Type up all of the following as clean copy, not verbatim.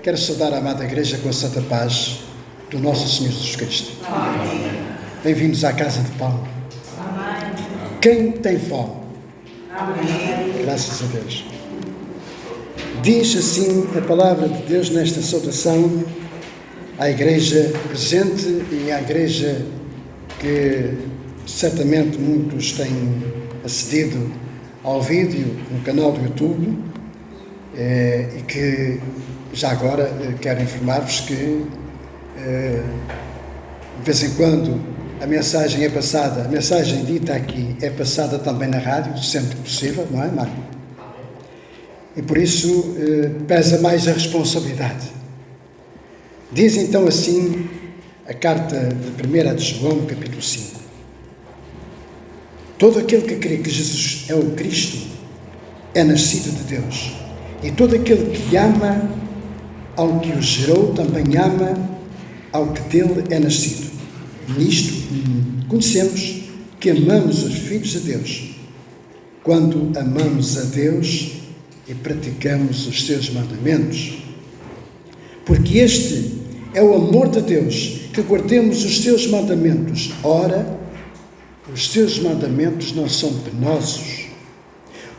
Quero saudar a amada Igreja com a santa paz do nosso Senhor Jesus Cristo. Amém. Bem-vindos à casa de pão. Amém. Quem tem fome? Amém. Graças a Deus. Diz assim a palavra de Deus nesta saudação à Igreja presente e à Igreja que certamente muitos têm acedido ao vídeo no canal do YouTube e que já agora quero informar-vos que de vez em quando a mensagem é passada, a mensagem dita aqui é passada também na rádio, sempre que possível, não é, Mário? E por isso pesa mais a responsabilidade. Diz então assim a carta de 1 de João, capítulo 5. Todo aquele que crê que Jesus é o Cristo é nascido de Deus. E todo aquele que ama ao que o gerou também ama ao que dele é nascido. Nisto conhecemos que amamos os filhos de Deus, quando amamos a Deus e praticamos os seus mandamentos. Porque este é o amor de Deus, que guardemos os seus mandamentos. Ora, os seus mandamentos não são penosos,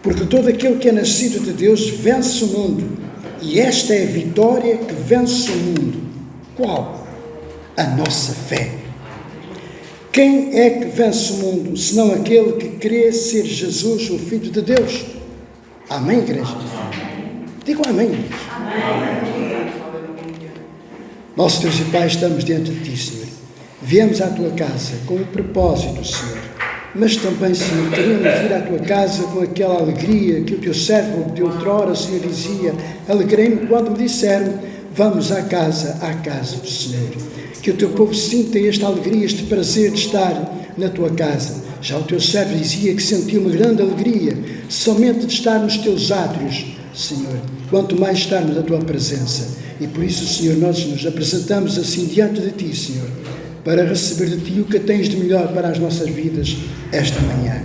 porque todo aquele que é nascido de Deus vence o mundo, e esta é a vitória que vence o mundo. Qual? A nossa fé. Quem é que vence o mundo, senão aquele que crê ser Jesus, o Filho de Deus? Amém, igreja? Digam amém. Amém. Nosso Deus e Pai, estamos diante de Ti, Senhor. Viemos à Tua casa com um propósito, Senhor. Mas também, Senhor, queremos vir à Tua casa com aquela alegria que o Teu servo de outrora, Senhor, dizia. Alegrei-me quando me disseram, vamos à casa do Senhor. Que o Teu povo sinta esta alegria, este prazer de estar na Tua casa. Já o Teu servo dizia que sentia uma grande alegria somente de estar nos Teus átrios, Senhor. Quanto mais estarmos na Tua presença. E por isso, Senhor, nós nos apresentamos assim diante de Ti, Senhor, para receber de Ti o que tens de melhor para as nossas vidas esta manhã.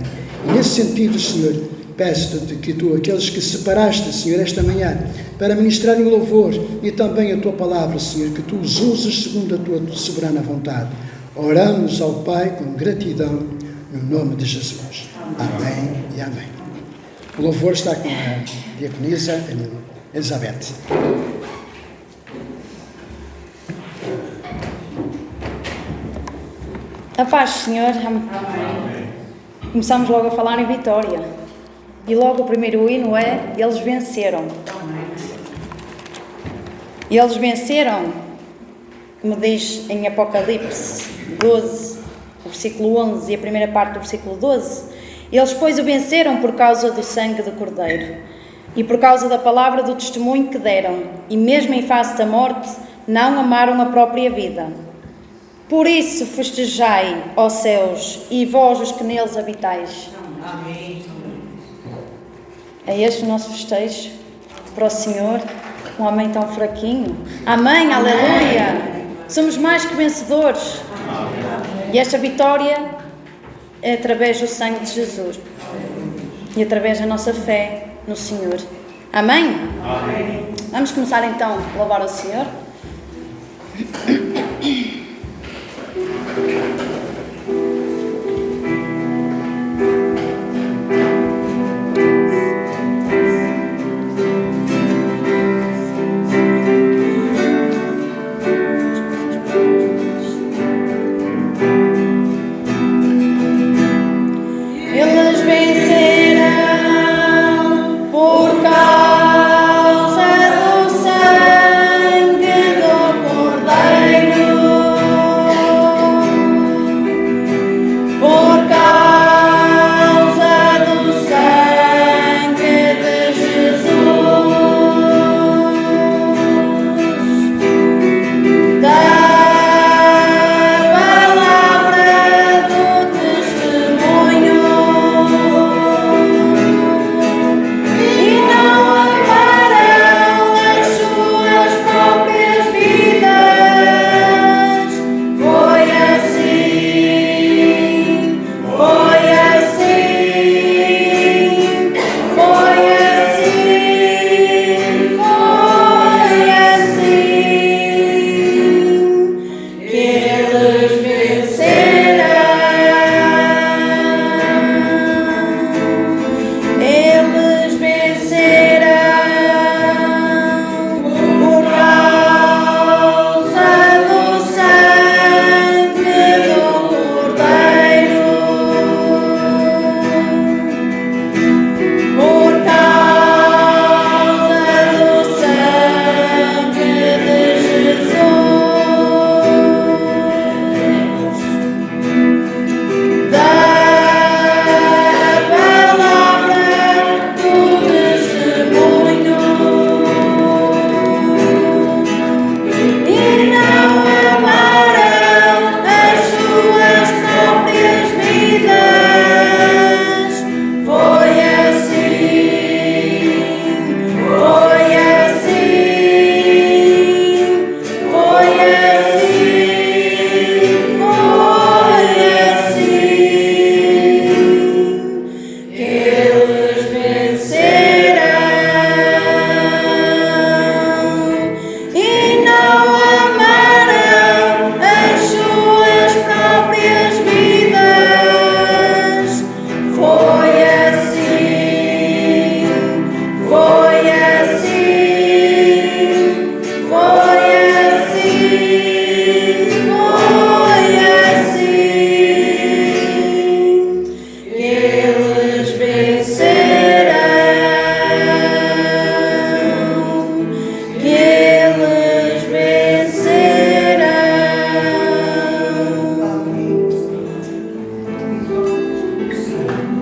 E nesse sentido, Senhor, peço-te que Tu, aqueles que separaste, Senhor, esta manhã, para ministrarem o louvor e também a Tua palavra, Senhor, que Tu os uses segundo a Tua soberana vontade. Oramos ao Pai com gratidão, no nome de Jesus. Amém e amém. O louvor está com a diaconisa Elizabeth. A paz, Senhor. Amém. Começamos logo a falar em vitória. E logo o primeiro hino é: eles venceram. E eles venceram, como diz em Apocalipse 12, o versículo 11 e a primeira parte do versículo 12. Eles, pois, o venceram por causa do sangue do Cordeiro e por causa da palavra do testemunho que deram, e mesmo em face da morte, não amaram a própria vida. Por isso festejai, ó céus, e vós os que neles habitais. Amém. É este o nosso festejo para o Senhor, um homem tão fraquinho. Amém, aleluia! Somos mais que vencedores. E esta vitória é através do sangue de Jesus e através da nossa fé no Senhor. Amém? Amém. Vamos começar então a louvar ao Senhor. Cordeiro.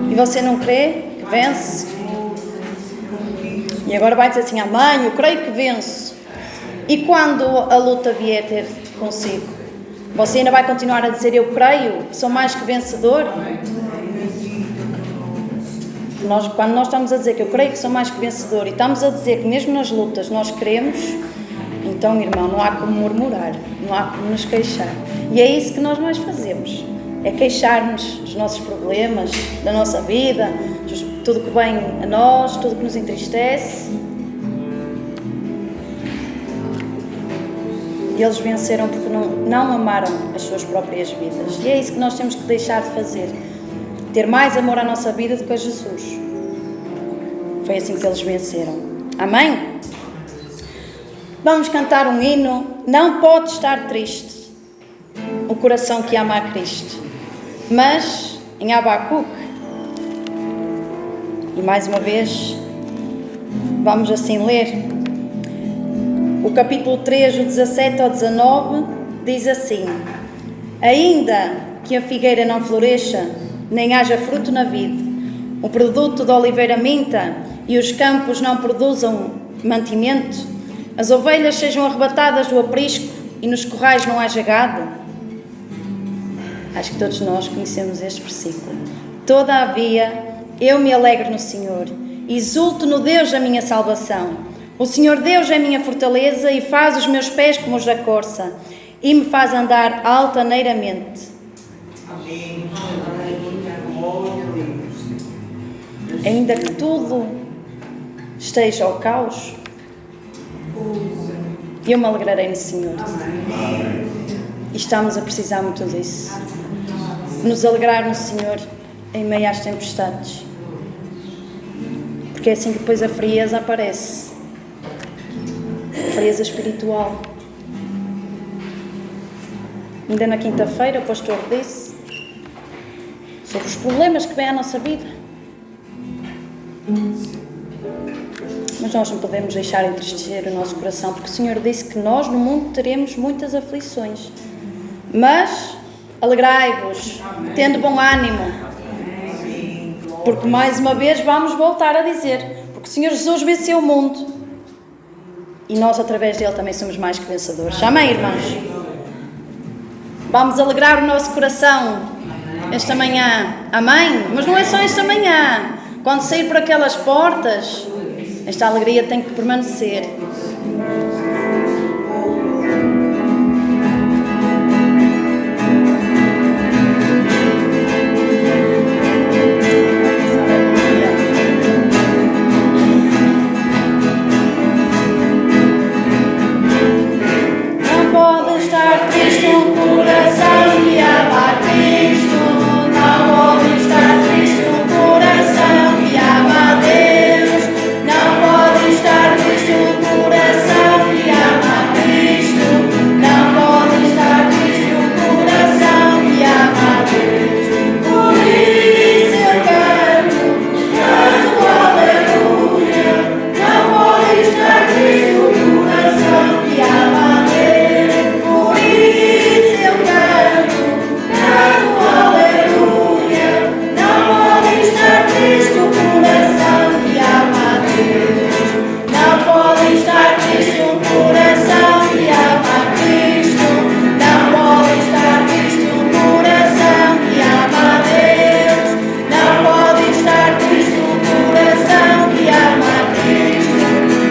E você não crê que vence? E agora vai dizer assim: mãe, eu creio que venço. E quando a luta vier ter consigo, você ainda vai continuar a dizer: eu creio, sou mais que vencedor? Quando nós estamos a dizer que eu creio que sou mais que vencedor, e estamos a dizer que mesmo nas lutas nós queremos, então, irmão, não há como murmurar, não há como nos queixar. E é isso que nós mais fazemos, é queixar-nos dos nossos problemas, da nossa vida, tudo que vem a nós, tudo que nos entristece. E eles venceram porque não amaram as suas próprias vidas. E é isso que nós temos que deixar de fazer. Ter mais amor à nossa vida do que a Jesus. Foi assim que eles venceram. Amém? Vamos cantar um hino. Não pode estar triste o coração que ama a Cristo. Mas, em Abacuque, e mais uma vez, vamos assim ler. O capítulo 3, do 17 ao 19, diz assim: ainda que a figueira não floresça, nem haja fruto na vide, o produto da oliveira minta e os campos não produzam mantimento, as ovelhas sejam arrebatadas do aprisco e nos corrais não haja gado. Acho que todos nós conhecemos este versículo. Todavia, eu me alegro no Senhor, exulto no Deus da minha salvação. O Senhor Deus é minha fortaleza e faz os meus pés como os da corça e me faz andar altaneiramente. Amém. Ainda que tudo esteja ao caos, eu me alegrarei no Senhor. E estamos a precisar muito disso. Nos alegrar no Senhor em meio às tempestades. Porque é assim que depois a frieza aparece. A frieza espiritual. Ainda na quinta-feira o pastor disse sobre os problemas que vêm à nossa vida. Mas nós não podemos deixar entristecer o nosso coração, porque o Senhor disse que nós no mundo teremos muitas aflições. Mas alegrai-vos, tendo bom ânimo, porque mais uma vez vamos voltar a dizer, porque o Senhor Jesus venceu o mundo e nós através dele também somos mais que vencedores. Amém, irmãos? Vamos alegrar o nosso coração esta manhã. Amém? Mas não é só esta manhã. Quando sair por aquelas portas, esta alegria tem que permanecer. Não pode estar triste um coração que ama a Cristo. Não pode estar triste um coração que ama a Deus. Não pode estar triste um coração que ama a Cristo. Não pode estar triste um coração que ama a Deus. Por isso eu canto aleluia. Não pode estar triste um coração que ama a Deus. Por isso eu canto aleluia. Não pode estar triste um coração que ama a Deus. Não pode estar triste um coração que ama a Cristo. Não pode estar triste um coração que ama a Deus. Não pode estar triste um coração que ama a Cristo.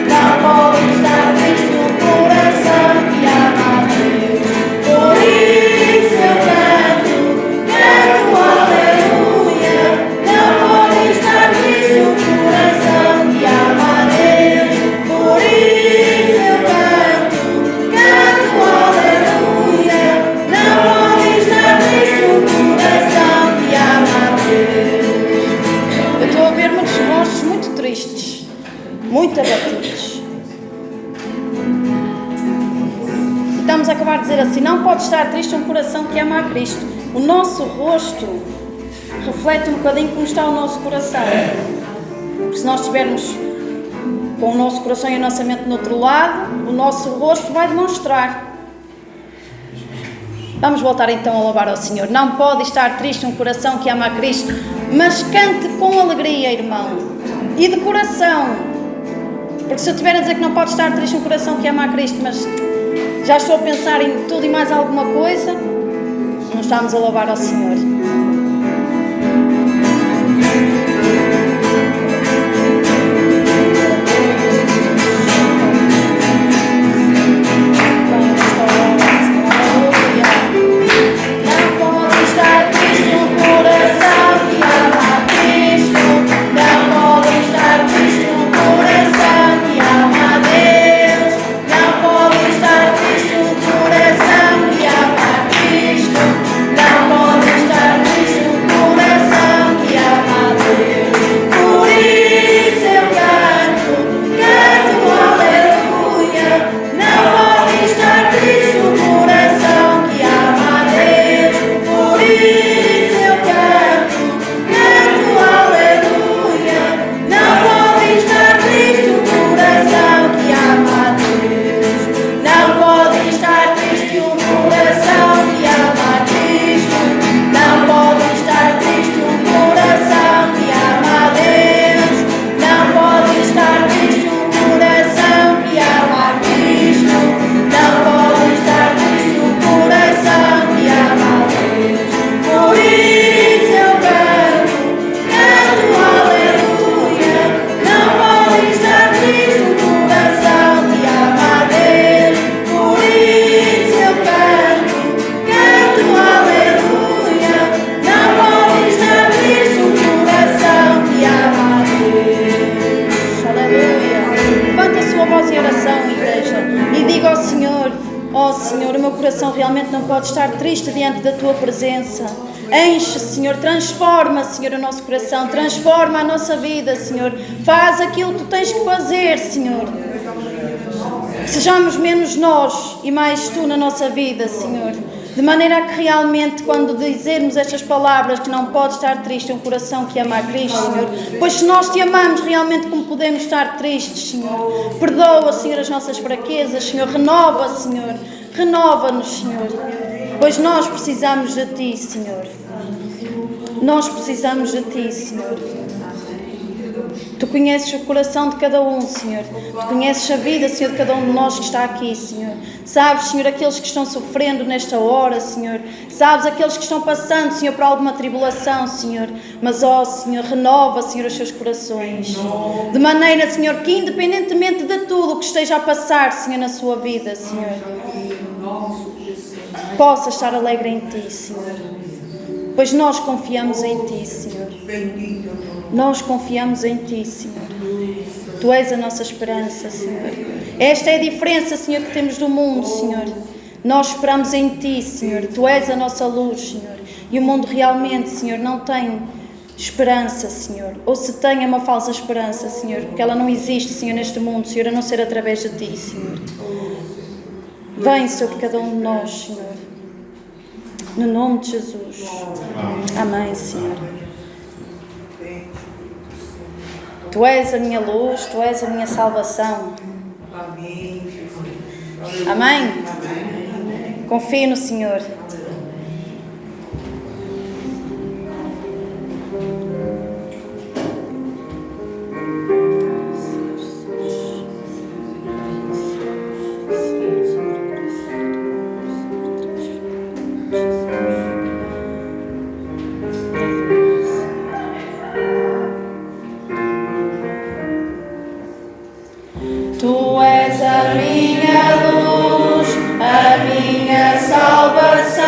Não pode estar triste um coração que ama a Deus. Por isso eu canto aleluia. Não pode estar triste um coração que ama a Deus. Por isso eu canto aleluia. Não pode estar triste um coração que ama a Deus. Eu estou a ver muitos rostos muito tristes, muito abatidos. E estamos a acabar de dizer assim: não pode estar triste um coração que ama a Cristo. O nosso rosto reflete um bocadinho como está o nosso coração. Porque se nós estivermos com o nosso coração e a nossa mente no outro lado, o nosso rosto vai demonstrar. Vamos voltar então a louvar ao Senhor. Não pode estar triste um coração que ama a Cristo, mas cante com alegria, irmão, e de coração. Porque se eu estiver a dizer que não pode estar triste um coração que ama a Cristo, mas já estou a pensar em tudo e mais alguma coisa, não estamos a louvar ao Senhor. Realmente não pode estar triste diante da Tua presença. Enche, Senhor, transforma, Senhor, o nosso coração, transforma a nossa vida, Senhor. Faz aquilo que Tu tens que fazer, Senhor. Que sejamos menos nós e mais Tu na nossa vida, Senhor. De maneira que realmente, quando dizermos estas palavras, que não pode estar triste um coração que ama a Cristo, Senhor, pois se nós Te amamos realmente, como podemos estar tristes, Senhor? Perdoa, Senhor, as nossas fraquezas, Senhor. Renova, Senhor. Renova-nos, Senhor, pois nós precisamos de Ti, Senhor. Nós precisamos de Ti, Senhor. Tu conheces o coração de cada um, Senhor. Tu conheces a vida, Senhor, de cada um de nós que está aqui, Senhor. Sabes, Senhor, aqueles que estão sofrendo nesta hora, Senhor. Sabes aqueles que estão passando, Senhor, por alguma tribulação, Senhor. Mas, ó, Senhor, renova, Senhor, os seus corações. De maneira, Senhor, que independentemente de tudo o que esteja a passar, Senhor, na sua vida, Senhor, possa estar alegre em Ti, Senhor. Pois nós confiamos em Ti, Senhor. Nós confiamos em Ti, Senhor. Tu és a nossa esperança, Senhor. Esta é a diferença, Senhor, que temos do mundo, Senhor. Nós esperamos em Ti, Senhor. Tu és a nossa luz, Senhor. E o mundo realmente, Senhor, não tem esperança, Senhor. Ou se tem, é uma falsa esperança, Senhor. Porque ela não existe, Senhor, neste mundo, Senhor, a não ser através de Ti, Senhor. Vem sobre cada um de nós, Senhor. No nome de Jesus. Amém, Senhor. Tu és a minha luz, Tu és a minha salvação. Amém? Confie no Senhor. Tu és a minha luz, a minha salvação.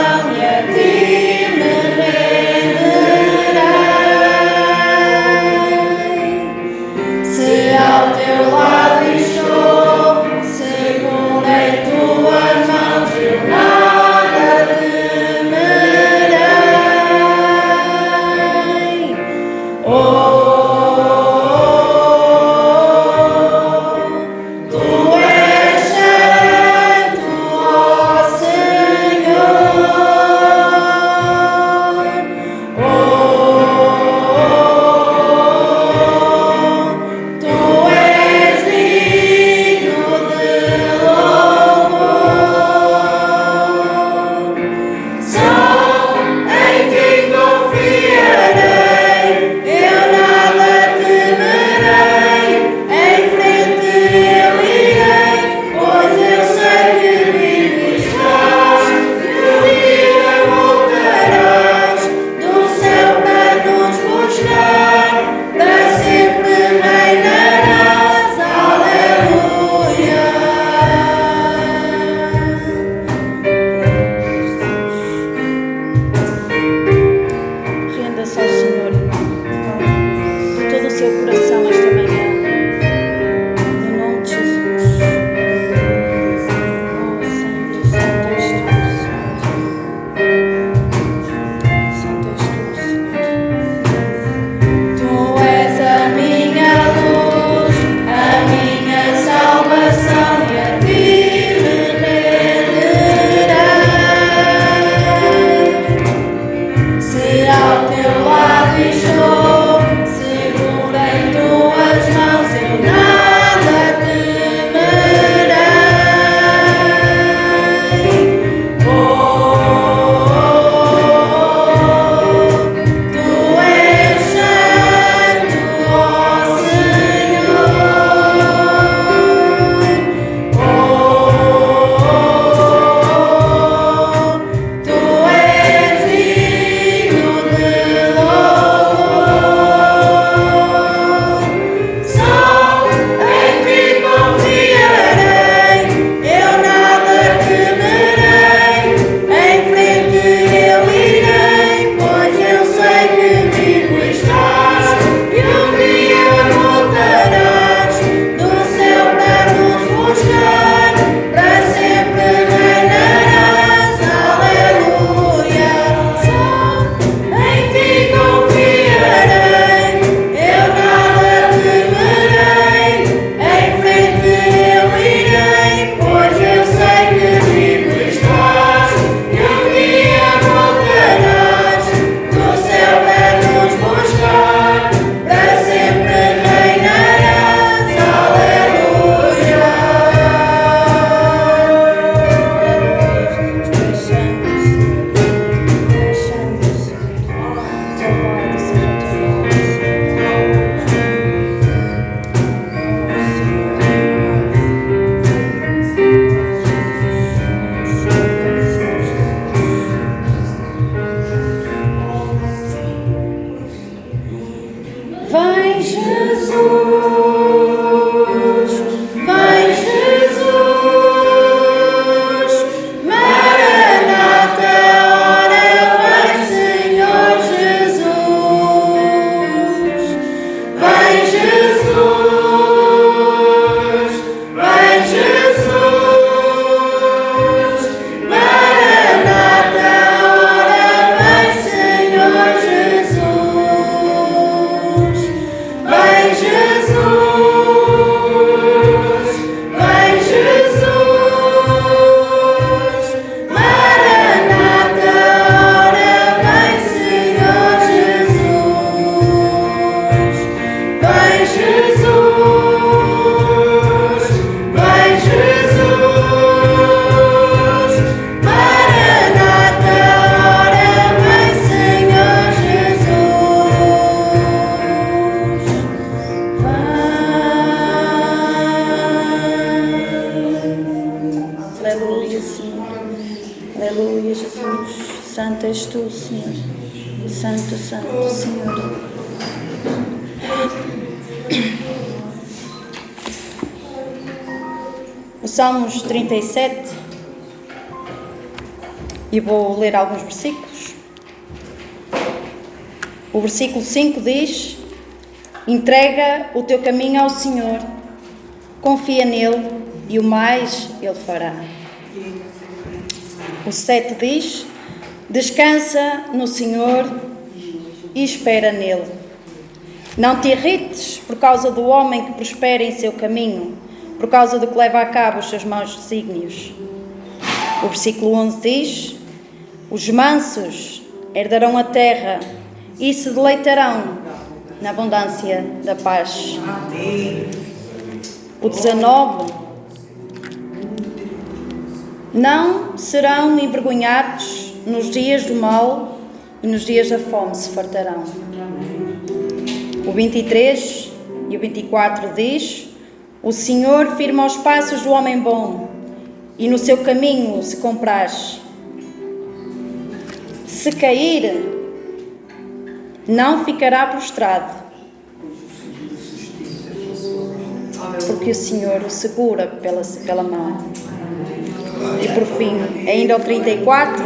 Aleluia, Jesus. Santo és tu, Senhor. Santo, santo, Senhor. O Salmos 37, e vou ler alguns versículos. O versículo 5 diz: entrega o teu caminho ao Senhor, confia nele e o mais ele fará. O 7 diz: descansa no Senhor e espera nele. Não te irrites por causa do homem que prospera em seu caminho, por causa do que leva a cabo os seus maus desígnios. O versículo 11 diz: os mansos herdarão a terra e se deleitarão na abundância da paz. O 19: não serão envergonhados nos dias do mal e nos dias da fome se fartarão. O 23 e o 24 diz: o Senhor firma os passos do homem bom e no seu caminho se compraz. Se cair, não ficará prostrado, porque o Senhor o segura pela mão. E por fim, ainda o 34,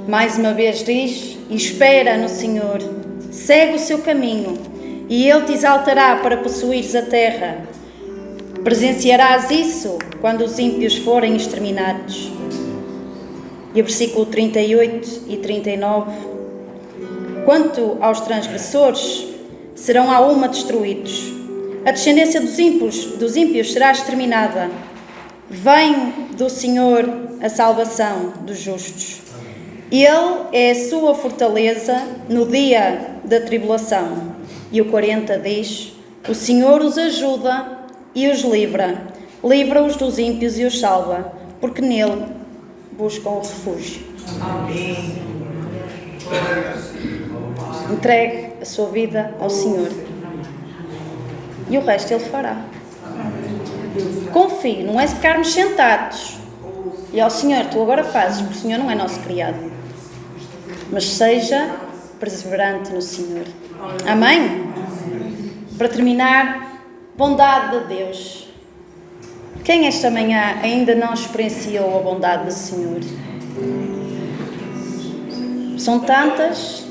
mais uma vez diz: espera no Senhor, segue o seu caminho, e Ele te exaltará para possuires a terra. Presenciarás isso quando os ímpios forem exterminados. E o versículo 38 e 39: quanto aos transgressores, serão à uma destruídos. A descendência dos ímpios será exterminada. Vem do Senhor a salvação dos justos. Ele é a sua fortaleza no dia da tribulação. E o 40 diz: o Senhor os ajuda e os livra. Livra-os dos ímpios e os salva, porque nele buscam o refúgio. Amém. Entregue a sua vida ao Senhor e o resto Ele fará. Confie, não é ficarmos sentados e ao Senhor, tu agora fazes, porque o Senhor não é nosso criado, mas seja perseverante no Senhor. Amém? Para terminar, bondade de Deus. Quem esta manhã ainda não experienciou a bondade do Senhor? São tantas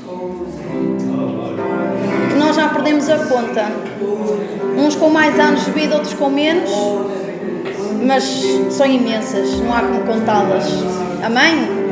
que nós já perdemos a conta. Uns com mais anos de vida, outros com menos, mas são imensas, não há como contá-las. Amém?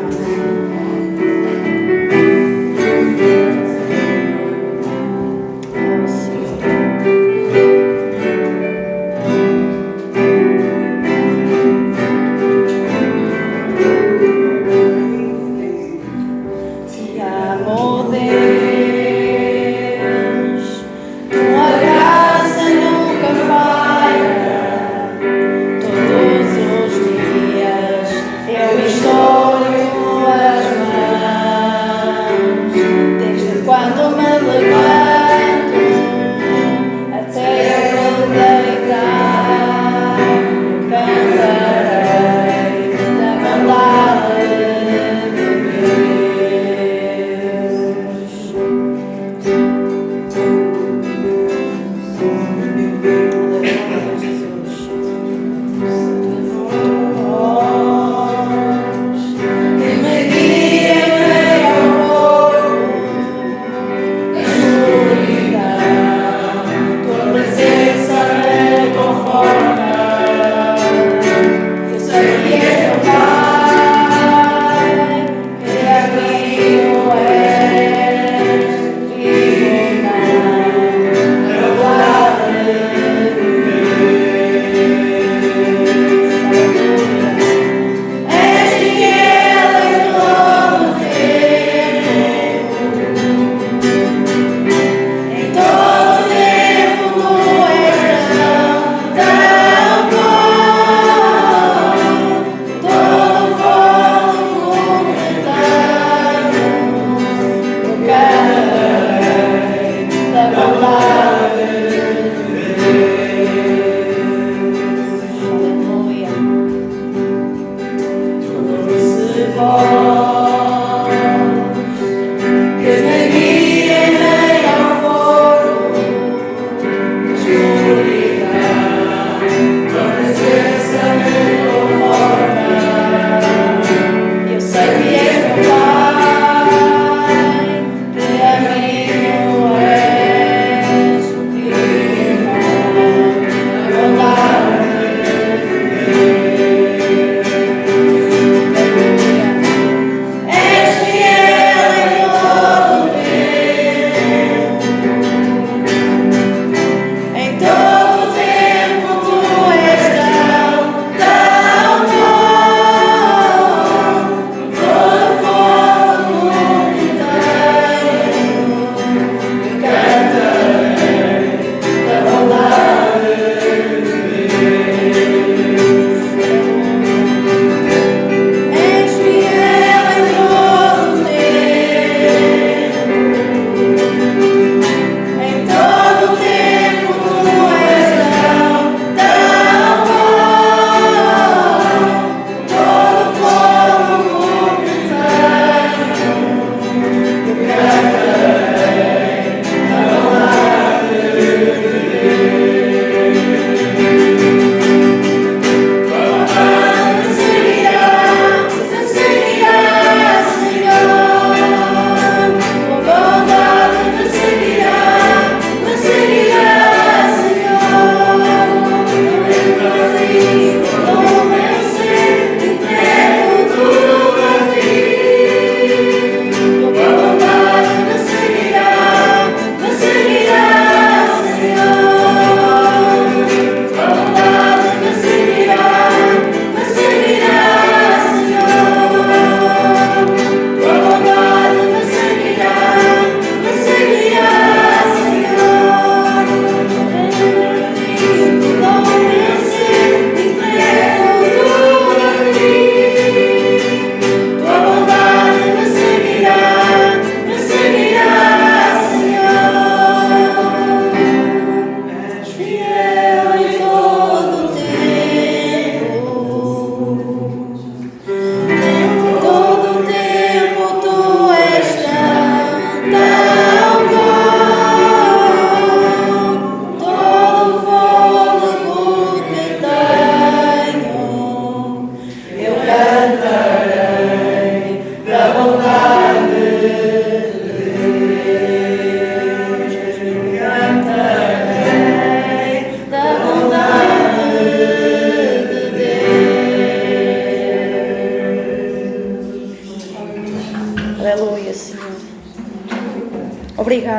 Todos os dias eu estou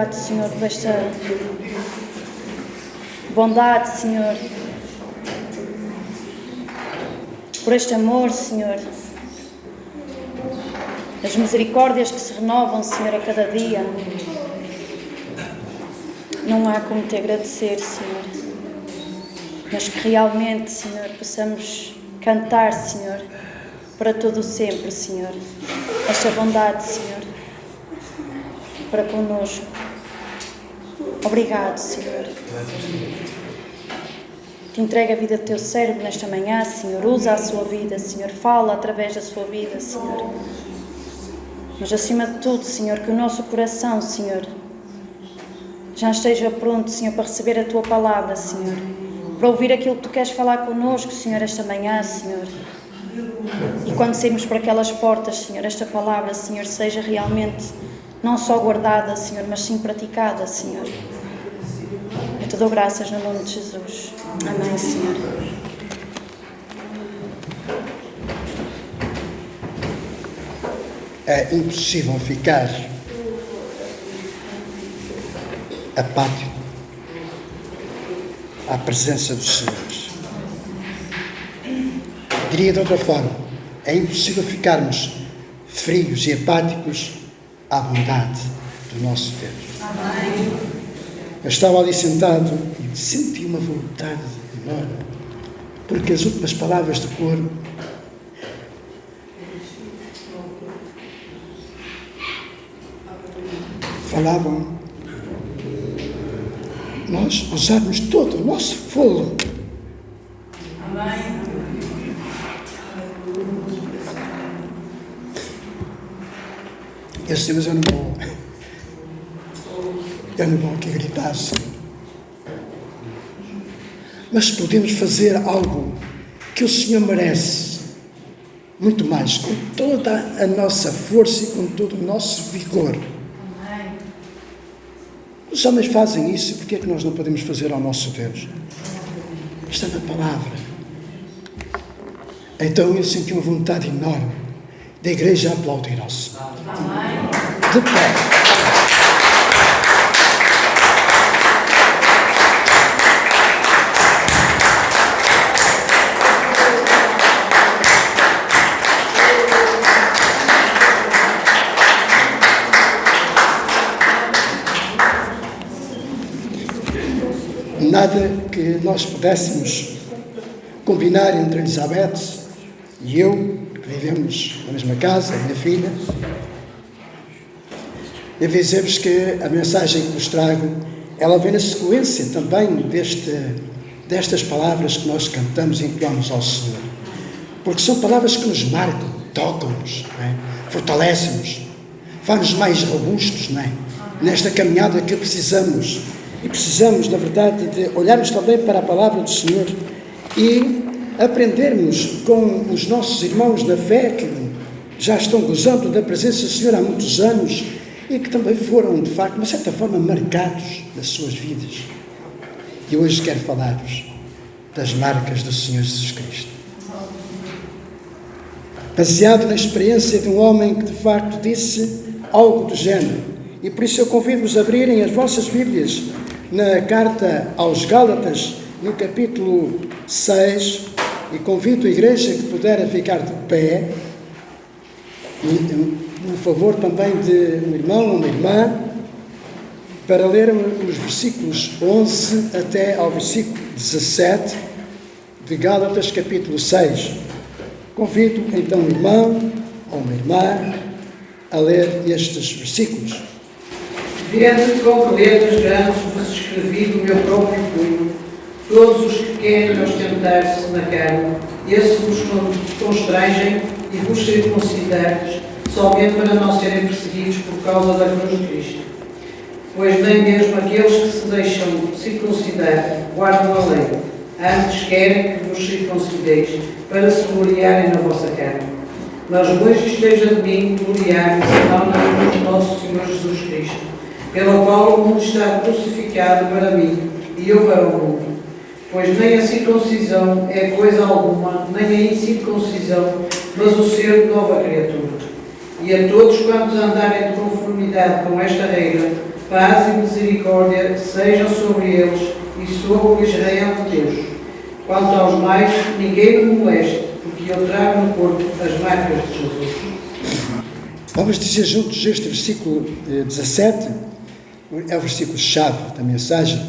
Obrigado, Senhor, por esta bondade, Senhor, por este amor, Senhor, as misericórdias que se renovam, Senhor, a cada dia. Não há como te agradecer, Senhor, mas que realmente, Senhor, possamos cantar, Senhor, para todo o sempre, Senhor, esta bondade, Senhor, para conosco. Obrigado, Senhor. Te entrega a vida do teu servo nesta manhã, Senhor. Usa a sua vida, Senhor. Fala através da sua vida, Senhor. Mas acima de tudo, Senhor, que o nosso coração, Senhor, já esteja pronto, Senhor, para receber a tua palavra, Senhor. Para ouvir aquilo que tu queres falar connosco, Senhor, esta manhã, Senhor. E quando sairmos por aquelas portas, Senhor, esta palavra, Senhor, seja realmente não só guardada, Senhor, mas sim praticada, Senhor. Eu te dou graças no nome de Jesus. Amém, Senhor. É impossível ficar apático à presença do Senhor. Diria de outra forma, é impossível ficarmos frios e apáticos à bondade do nosso Deus. Amém. Eu estava ali sentado e senti uma vontade enorme, porque as últimas palavras do coro falavam nós usarmos todo o nosso fôlego. Amém. Eu sei, mas eu não vou aqui gritar assim. Mas podemos fazer algo que o Senhor merece, muito mais, com toda a nossa força e com todo o nosso vigor. Os homens fazem isso, e por que é que nós não podemos fazer ao nosso Deus? Está na palavra. Então eu senti uma vontade enorme da igreja aplaudir ao Senhor. De pé. Nada que nós pudéssemos combinar entre Elizabeth e eu, que vivemos na mesma casa, a minha filha. Eu dizer-vos que a mensagem que vos trago, ela vem na sequência também destas palavras que nós cantamos e entoamos ao Senhor. Porque são palavras que nos marcam, tocam-nos, fortalecem-nos, fazem-nos mais robustos, nesta caminhada que precisamos. E precisamos, na verdade, de olharmos também para a palavra do Senhor e aprendermos com os nossos irmãos na fé que já estão gozando da presença do Senhor há muitos anos e que também foram, de facto, de uma certa forma, marcados nas suas vidas. E hoje quero falar-vos das marcas do Senhor Jesus Cristo. Baseado na experiência de um homem que, de facto, disse algo do género. E por isso eu convido-vos a abrirem as vossas Bíblias na carta aos Gálatas, no capítulo 6, e convido a igreja que puder a ficar de pé, no favor também de um irmão ou uma irmã, para ler os versículos 11 até ao versículo 17 de Gálatas, capítulo 6. Convido então um irmão ou uma irmã a ler estes versículos. Vendo com letras grandes vos escrevi do meu próprio punho, todos os que querem ostentar-se na carne, esses vos constrangem e vos circuncidar, somente para não serem perseguidos por causa da cruz de Cristo. Pois nem mesmo aqueles que se deixam circuncidar guardam a lei, antes querem que vos circuncideis, para se gloriarem na vossa carne. Mas longe esteja de mim gloriar-me, senão na cruz do nosso Senhor Jesus Cristo, pelo qual o mundo está crucificado para mim, e eu para o mundo. Pois nem a circuncisão é coisa alguma, nem a incircuncisão, mas o ser de nova criatura. E a todos quantos andarem de conformidade com esta regra, Paz e misericórdia sejam sobre eles e sobre o Israel de Deus. Quanto aos mais, ninguém me moleste, porque eu trago no corpo as marcas de Jesus. Vamos dizer juntos este versículo 17, é o versículo-chave da mensagem.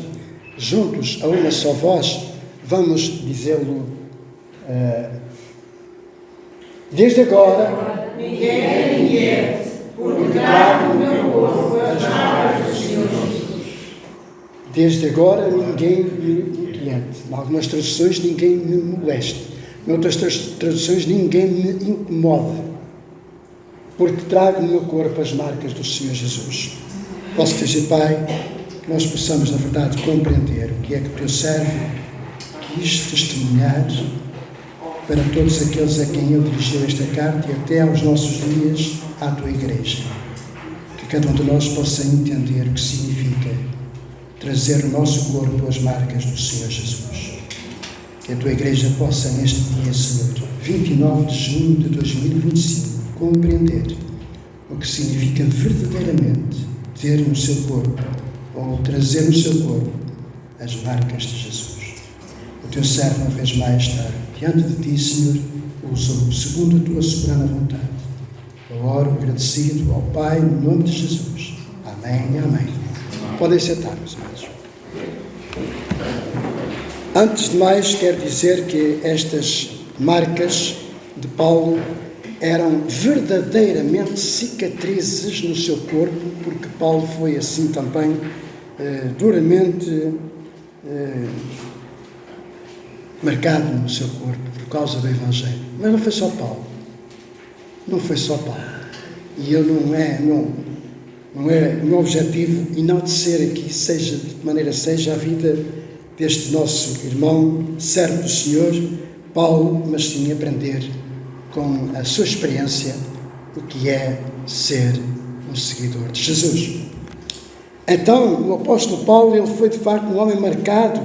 Juntos, a uma só voz, vamos dizê-lo desde agora. Ninguém me inquiete, porque trago no meu corpo as marcas do Senhor Jesus. Desde agora ninguém me inquiete. Em algumas traduções, ninguém me moleste. Em outras traduções, ninguém me incomode, porque trago no meu corpo as marcas do Senhor Jesus. Posso dizer, Pai, que nós possamos, na verdade, compreender o que é que o Teu servo quis testemunhar para todos aqueles a quem Ele dirigiu esta carta e até aos nossos dias à Tua Igreja. Que cada um de nós possa entender o que significa trazer no nosso corpo as marcas do Senhor Jesus. Que a Tua Igreja possa, neste dia, Senhor, 29 de junho de 2025, compreender o que significa verdadeiramente ter no seu corpo, ou trazer no seu corpo, as marcas de Jesus. O Teu servo, uma vez mais, está diante de Ti, Senhor, usa-o segundo a Tua soberana vontade. Eu oro agradecido ao Pai, no nome de Jesus. Amém e amém. Podem sentar, meus irmãos. Antes de mais, quero dizer que estas marcas de Paulo eram verdadeiramente cicatrizes no seu corpo, porque Paulo foi assim também duramente marcado no seu corpo por causa do Evangelho. Mas não foi só Paulo. Não foi só Paulo. E eu não é o meu objetivo enaltecer aqui, seja de que maneira seja, a vida deste nosso irmão, servo do Senhor, Paulo, mas sim aprender com a sua experiência o que é ser um seguidor de Jesus. Então, o apóstolo Paulo, ele foi de facto um homem marcado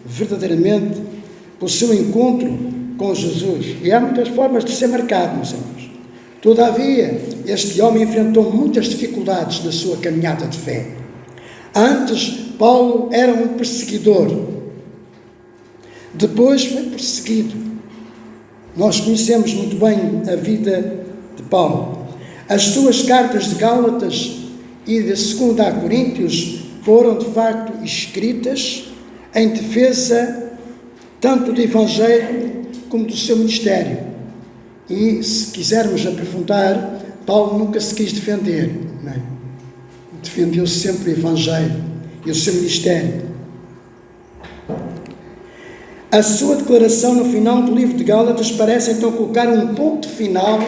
verdadeiramente pelo seu encontro com Jesus. E há muitas formas de ser marcado, meus irmãos. Todavia, este homem enfrentou muitas dificuldades na sua caminhada de fé. Antes, Paulo era um perseguidor. Depois foi perseguido. Nós conhecemos muito bem a vida de Paulo. As suas cartas de Gálatas e de 2 Coríntios foram, de facto, escritas em defesa tanto do Evangelho como do seu ministério. E, se quisermos aprofundar, Paulo nunca se quis defender, não é? Defendeu sempre o Evangelho e o seu ministério. A sua declaração no final do livro de Gálatas parece então colocar um ponto final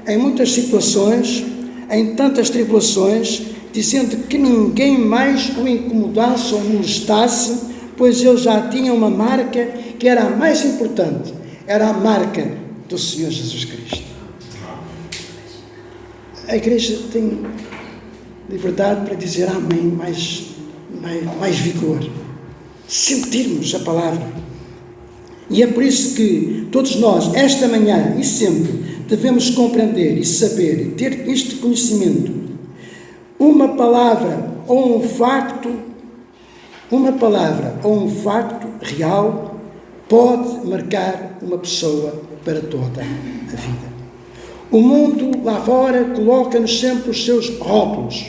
em muitas situações, em tantas tribulações, dizendo que ninguém mais o incomodasse ou molestasse, pois ele já tinha uma marca que era a mais importante, era a marca do Senhor Jesus Cristo. A igreja tem liberdade para dizer amém, mais vigor, sentirmos a palavra. E é por isso que todos nós, esta manhã e sempre, devemos compreender e saber e ter este conhecimento. Uma palavra ou um facto real pode marcar uma pessoa para toda a vida. O mundo lá fora coloca-nos sempre os seus rótulos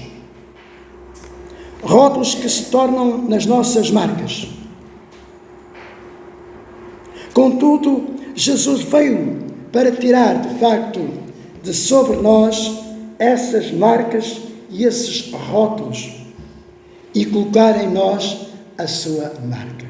que se tornam nas nossas marcas. Contudo, Jesus veio para tirar, de facto, de sobre nós essas marcas e esses rótulos e colocar em nós a sua marca.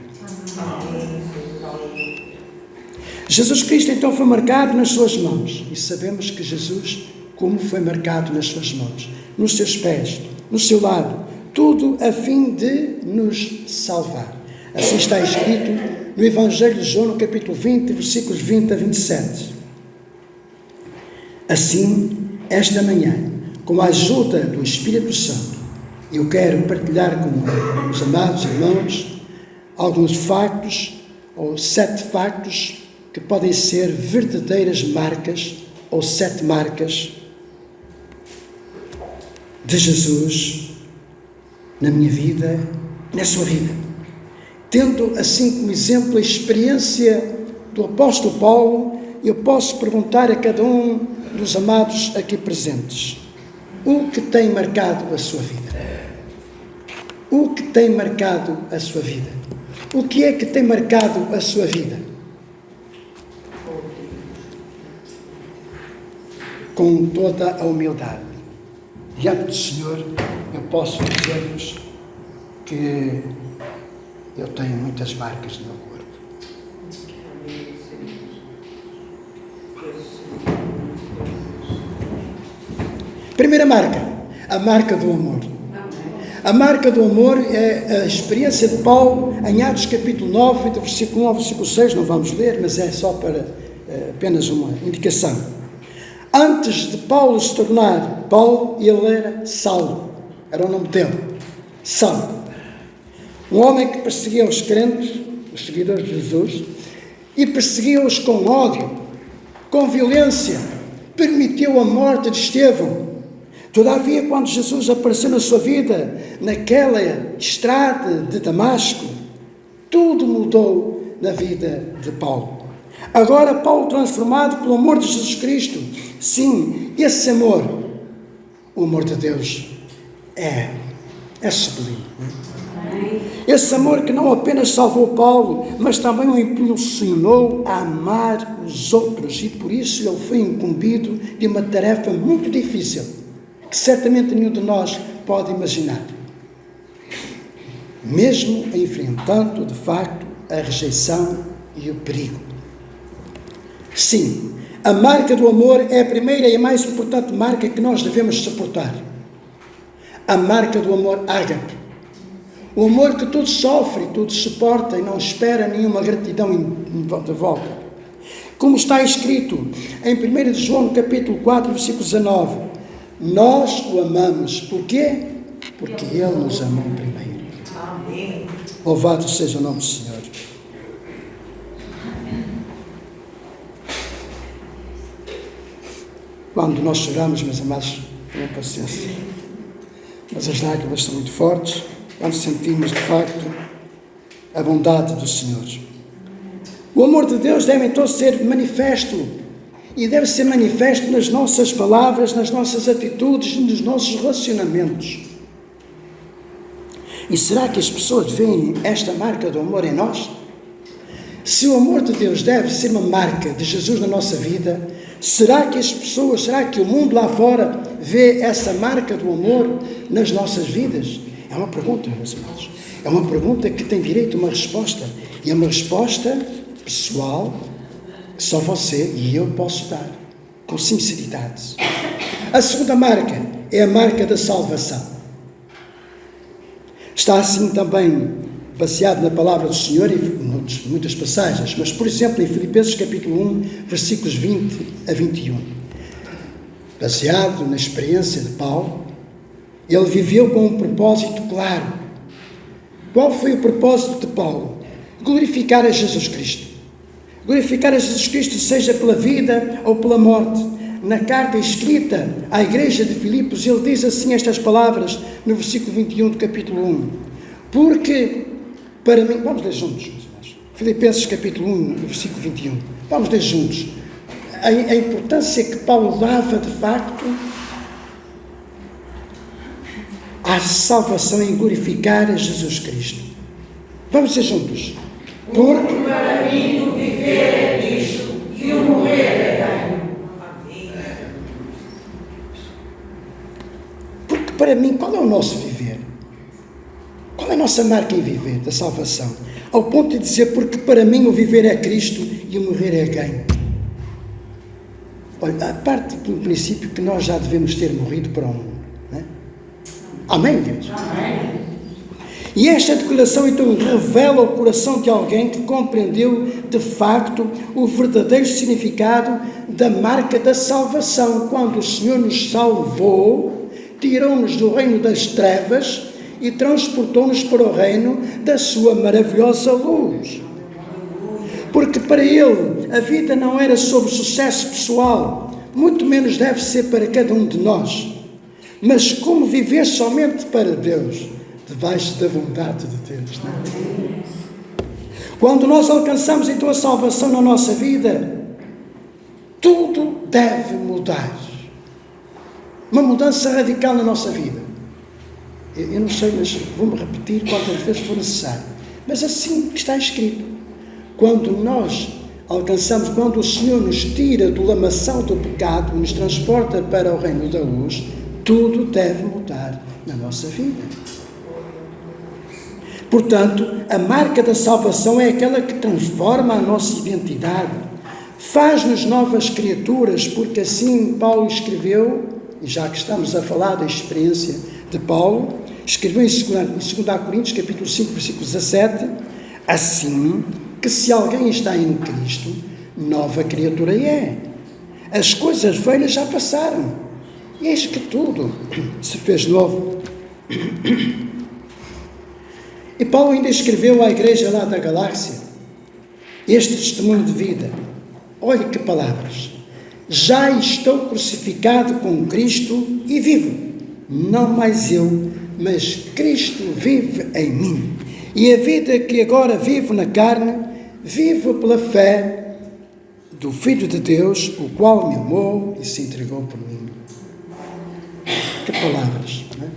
Jesus Cristo então foi marcado nas suas mãos, e sabemos que Jesus, como foi marcado nas suas mãos, nos seus pés, no seu lado, tudo a fim de nos salvar. Assim está escrito no Evangelho de João, no capítulo 20, versículos 20 a 27. Assim, esta manhã, com a ajuda do Espírito Santo, eu quero partilhar com os amados irmãos alguns factos, ou 7 factos, que podem ser verdadeiras marcas, ou 7 marcas de Jesus na minha vida, na sua vida. Tendo assim como exemplo a experiência do apóstolo Paulo, eu posso perguntar a cada um dos amados aqui presentes: o que tem marcado a sua vida? O que tem marcado a sua vida? O que é que tem marcado a sua vida? Com toda a humildade, diante do Senhor, eu posso dizer-vos que eu tenho muitas marcas no meu corpo. Primeira marca, a marca do amor. A marca do amor é a experiência de Paulo em Atos capítulo 9, do versículo 1 ao versículo 6, não vamos ler, mas é só para apenas uma indicação. Antes de Paulo se tornar Paulo, ele era Saulo, era o nome dele, Saulo. Um homem que perseguia os crentes, os seguidores de Jesus, e perseguia-os com ódio, com violência, permitiu a morte de Estevão. Todavia, quando Jesus apareceu na sua vida, naquela estrada de Damasco, tudo mudou na vida de Paulo. Agora, Paulo, transformado pelo amor de Jesus Cristo, sim, esse amor, o amor de Deus, é sublime. Esse amor que não apenas salvou Paulo, mas também o impulsionou a amar os outros, e por isso ele foi incumbido de uma tarefa muito difícil, que certamente nenhum de nós pode imaginar. Mesmo enfrentando, de facto, a rejeição e o perigo. Sim, a marca do amor é a primeira e a mais importante marca que nós devemos suportar. A marca do amor ágape. O amor que tudo sofre, tudo suporta e não espera nenhuma gratidão de volta. Como está escrito em 1 João capítulo 4, versículo 19, nós o amamos. Porquê? Porque Ele nos amou primeiro. Amém. Louvado seja o nome do Senhor. Quando nós choramos, meus amados, tenham paciência. Mas as lágrimas são muito fortes quando sentimos, de facto, a bondade do Senhor. O amor de Deus deve então ser manifesto, e deve ser manifesto nas nossas palavras, nas nossas atitudes, nos nossos relacionamentos. E será que as pessoas veem esta marca do amor em nós? Se o amor de Deus deve ser uma marca de Jesus na nossa vida, será que as pessoas, será que o mundo lá fora vê essa marca do amor nas nossas vidas? É uma pergunta, meus irmãos. É uma pergunta que tem direito a uma resposta. E é uma resposta pessoal que só você e eu posso dar, com sinceridade. A segunda marca é a marca da salvação. Está assim também baseado na palavra do Senhor em muitas passagens, mas, por exemplo, em Filipenses capítulo 1, versículos 20 a 21. Baseado na experiência de Paulo, ele viveu com um propósito claro. Qual foi o propósito de Paulo? Glorificar a Jesus Cristo. Glorificar a Jesus Cristo, seja pela vida ou pela morte. Na carta escrita à igreja de Filipos, ele diz assim estas palavras, no versículo 21 do capítulo 1. Porque, para mim, vamos ler juntos, meus irmãos. Filipenses capítulo 1, versículo 21. Vamos ler juntos. A importância que Paulo dava, de facto, à salvação em glorificar a Jesus Cristo. Vamos ser juntos. Porque para mim o viver é Cristo e o morrer é ganho. Porque para mim, qual é o nosso viver? Qual é a nossa marca em viver da salvação? Ao ponto de dizer, porque para mim o viver é Cristo e o morrer é ganho. Olha, a parte do princípio que nós já devemos ter morrido para o mundo. Não é? Amém, igreja? Amém. E esta declaração então revela o coração de alguém que compreendeu de facto o verdadeiro significado da marca da salvação, quando o Senhor nos salvou, tirou-nos do reino das trevas e transportou-nos para o reino da sua maravilhosa luz. Porque para ele a vida não era sobre sucesso pessoal, muito menos deve ser para cada um de nós, mas como viver somente para Deus, debaixo da vontade de Deus. Não é? Quando nós alcançamos então a salvação na nossa vida, tudo deve mudar. Uma mudança radical na nossa vida. Eu não sei, mas vou-me repetir quantas vezes for necessário. Mas assim está escrito. Quando nós alcançamos, quando o Senhor nos tira do lamaçal do pecado, nos transporta para o reino da luz, tudo deve mudar na nossa vida. Portanto, a marca da salvação é aquela que transforma a nossa identidade, faz-nos novas criaturas, porque assim Paulo escreveu, e já que estamos a falar da experiência de Paulo, escreveu em 2 Coríntios, capítulo 5, versículo 17, assim que se alguém está em Cristo, nova criatura é. As coisas velhas já passaram, e eis que tudo se fez novo. E Paulo ainda escreveu à igreja lá da Galáxia este testemunho de vida. Olhe que palavras. Já estou crucificado com Cristo e vivo. Não mais eu, mas Cristo vive em mim. E a vida que agora vivo na carne, vivo pela fé do Filho de Deus, o qual me amou e se entregou por mim. Que palavras, não é?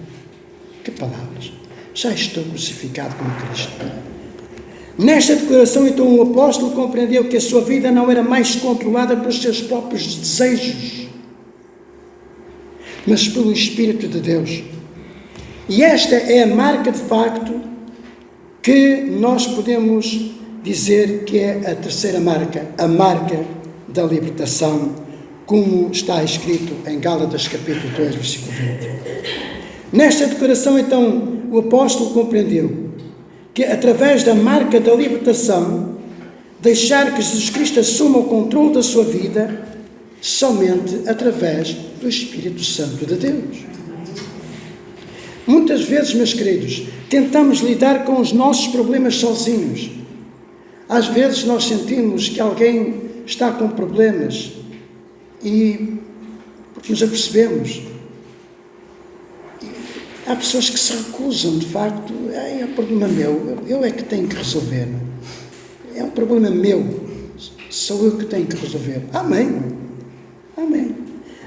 Que palavras. Já estou crucificado com Cristo. Nesta declaração, então, o apóstolo compreendeu que a sua vida não era mais controlada pelos seus próprios desejos, mas pelo Espírito de Deus. E esta é a marca, de facto, que nós podemos dizer que é a terceira marca, a marca da libertação, como está escrito em Gálatas, capítulo 2, versículo 20. Nesta declaração, então, o apóstolo compreendeu que, através da marca da libertação, deixar que Jesus Cristo assuma o controle da sua vida somente através do Espírito Santo de Deus. Muitas vezes, meus queridos, tentamos lidar com os nossos problemas sozinhos. Às vezes nós sentimos que alguém está com problemas e porque nos apercebemos. Há pessoas que se recusam, de facto, é um problema meu, eu é que tenho que resolver. É um problema meu, sou eu que tenho que resolver. Amém. Amém.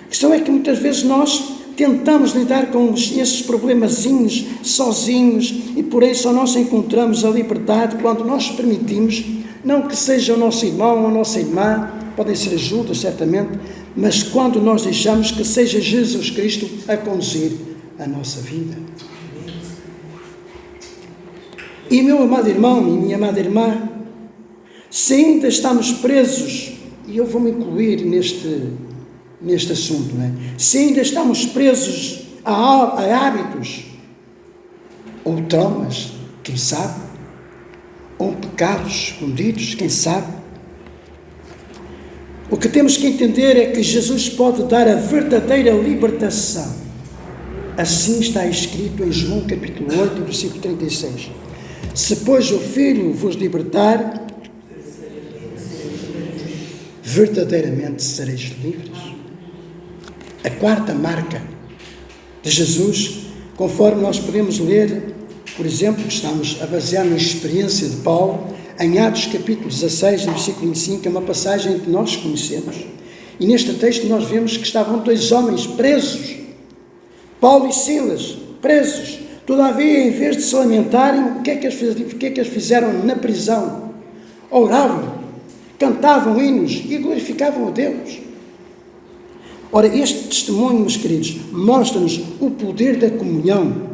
A questão é que muitas vezes nós tentamos lidar com esses problemazinhos sozinhos e por isso só nós encontramos a liberdade quando nós permitimos, não que seja o nosso irmão ou a nossa irmã, podem ser ajudas certamente, mas quando nós deixamos que seja Jesus Cristo a conduzir a nossa vida. E meu amado irmão e minha amada irmã, se ainda estamos presos, e eu vou-me incluir neste assunto, não é? Se ainda estamos presos a hábitos, ou traumas, quem sabe, ou pecados escondidos, quem sabe, o que temos que entender é que Jesus pode dar a verdadeira libertação. Assim está escrito em João capítulo 8, versículo 36. Se, pois, o Filho vos libertar, verdadeiramente sereis livres. A quarta marca de Jesus, conforme nós podemos ler, por exemplo, estamos a basear na experiência de Paulo, em Atos capítulo 16, versículo 25, é uma passagem que nós conhecemos. E neste texto nós vemos que estavam dois homens presos, Paulo e Silas, presos. Todavia, em vez de se lamentarem, o que é que eles fizeram na prisão? Oravam, cantavam hinos e glorificavam a Deus. Ora, este testemunho, meus queridos, mostra-nos o poder da comunhão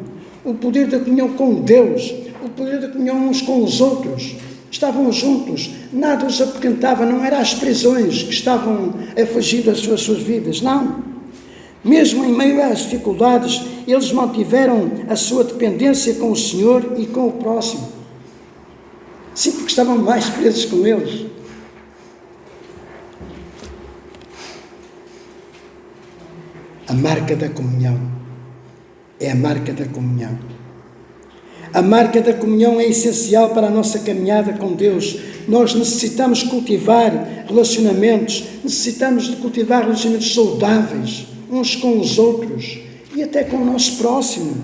com Deus, o poder da comunhão uns com os outros. Estavam juntos, nada os apoquentava, não eram as prisões que estavam a fugir das suas vidas, não. Mesmo em meio às dificuldades, eles mantiveram a sua dependência com o Senhor e com o próximo. Sim, porque estavam mais presos com eles. A marca da comunhão é a marca da comunhão. A marca da comunhão é essencial para a nossa caminhada com Deus. Nós necessitamos cultivar relacionamentos, saudáveis, uns com os outros e até com o nosso próximo.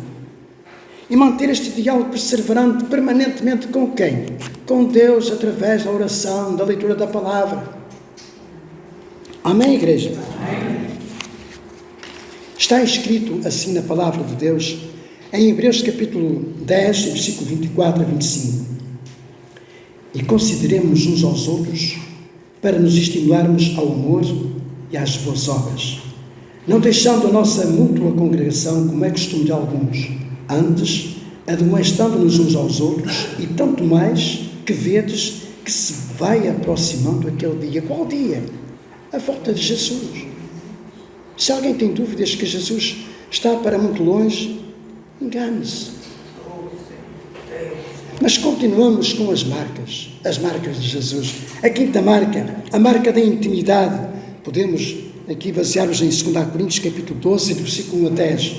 E manter este diálogo perseverante permanentemente com quem? Com Deus, através da oração, da leitura da palavra. Amém, igreja? Amém. Está escrito assim na palavra de Deus, em Hebreus capítulo 10, versículo 24 a 25. E consideremos uns aos outros para nos estimularmos ao amor e às boas obras, não deixando a nossa mútua congregação, como é costume de alguns, antes, admoestando-nos uns aos outros, e tanto mais que vedes que se vai aproximando aquele dia. Qual dia? A volta de Jesus. Se alguém tem dúvidas que Jesus está para muito longe, engane-se. Mas continuamos com as marcas de Jesus. A quinta marca, a marca da intimidade. Podemos aqui basear-nos em 2 Coríntios capítulo 12, versículo 1 a 10.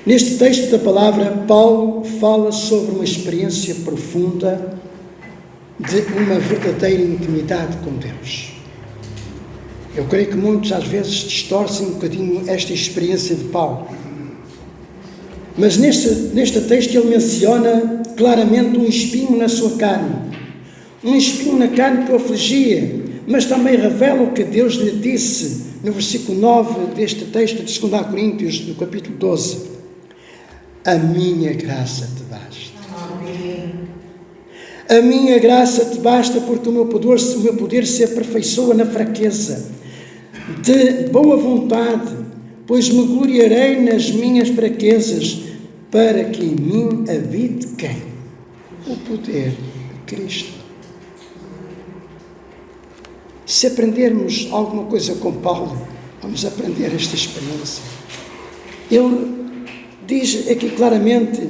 Neste texto da palavra, Paulo fala sobre uma experiência profunda de uma verdadeira intimidade com Deus. Eu creio que muitos às vezes distorcem um bocadinho esta experiência de Paulo. Mas neste texto ele menciona claramente um espinho na sua carne. Um espinho na carne que o afligia, mas também revela o que Deus lhe disse no versículo 9 deste texto de 2 Coríntios, do capítulo 12. A minha graça te basta. Amém. A minha graça te basta, porque o meu poder se aperfeiçoa na fraqueza. De boa vontade, pois me gloriarei nas minhas fraquezas, para que em mim habite quem? O poder de Cristo. Se aprendermos alguma coisa com Paulo, vamos aprender esta experiência. Ele diz aqui claramente,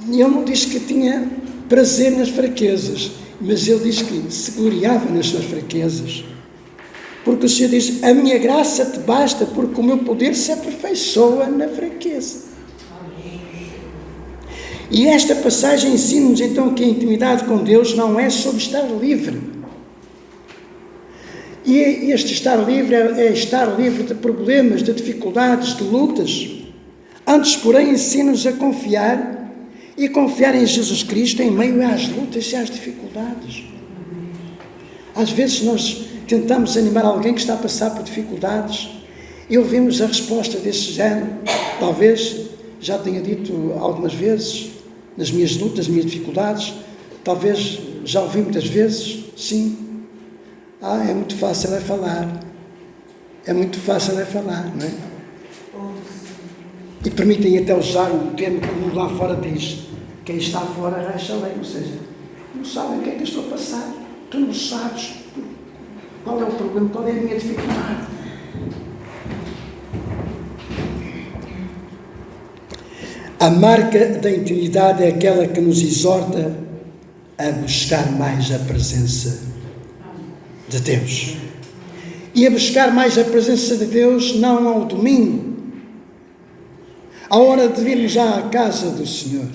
ele não diz que tinha prazer nas fraquezas, mas ele diz que se gloriava nas suas fraquezas. Porque o Senhor diz, a minha graça te basta, porque o meu poder se aperfeiçoa na fraqueza. E esta passagem ensina-nos então que a intimidade com Deus não é sobre estar livre. E este estar livre é estar livre de problemas, de dificuldades, de lutas. Antes, porém, ensina-nos a confiar e confiar em Jesus Cristo em meio às lutas e às dificuldades. Às vezes nós tentamos animar alguém que está a passar por dificuldades e ouvimos a resposta desse género. Talvez já tenha dito algumas vezes, nas minhas lutas, nas minhas dificuldades, talvez já ouvi muitas vezes, sim. É muito fácil falar. É muito fácil falar, não é? E permitem até usar um termo como lá fora diz, quem está fora racha a lei, ou seja, não sabem o que é que eu estou a passar, tu não sabes qual é o problema, qual é a minha dificuldade. A marca da intimidade é aquela que nos exorta a buscar mais a presença de Deus. E a buscar mais a presença de Deus não ao domingo, à hora de virmos já à casa do Senhor.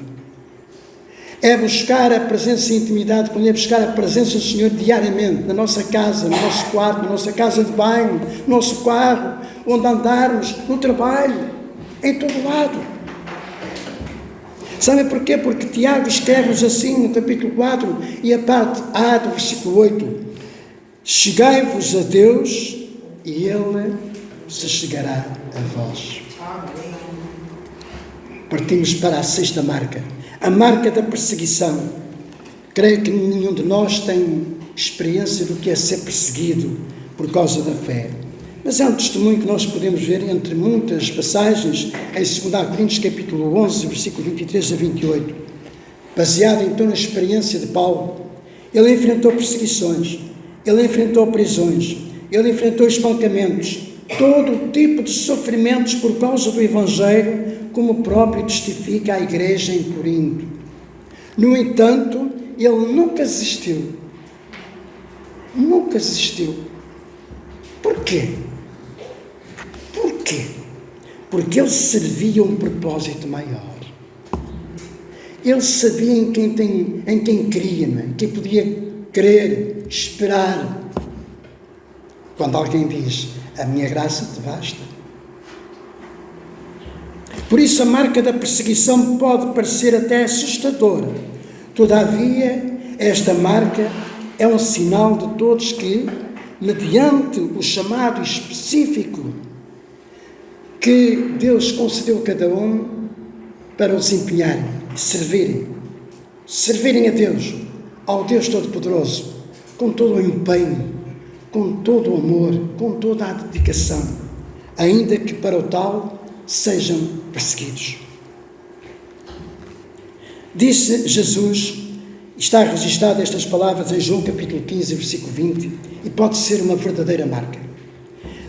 É buscar a presença e intimidade com Ele, é buscar a presença do Senhor diariamente, na nossa casa, no nosso quarto, na nossa casa de banho, no nosso carro, onde andarmos, no trabalho, em todo lado. Sabem porquê? Porque Tiago escreve-nos assim no capítulo 4 e a parte A do versículo 8. Chegai-vos a Deus e Ele se chegará a vós. Partimos para a sexta marca, a marca da perseguição. Creio que nenhum de nós tem experiência do que é ser perseguido por causa da fé. Mas é um testemunho que nós podemos ver entre muitas passagens em 2 Coríntios capítulo 11, versículo 23 a 28. Baseado então na experiência de Paulo, ele enfrentou perseguições, ele enfrentou prisões, ele enfrentou espancamentos, todo o tipo de sofrimentos por causa do Evangelho, como o próprio testifica a igreja em Corinto. No entanto, ele nunca desistiu. Nunca desistiu. Porquê? Porquê? Porque ele servia um propósito maior. Ele sabia em quem cria, não é? Em quem podia crer, esperar. Quando alguém diz, a minha graça te basta. Por isso a marca da perseguição pode parecer até assustadora. Todavia, esta marca é um sinal de todos que, mediante o chamado específico que Deus concedeu a cada um para o desempenharem e servirem a Deus, ao Deus Todo-Poderoso, com todo o empenho, com todo o amor, com toda a dedicação, ainda que para o tal sejam perseguidos. Disse Jesus, está registrado estas palavras em João capítulo 15, versículo 20, e pode ser uma verdadeira marca.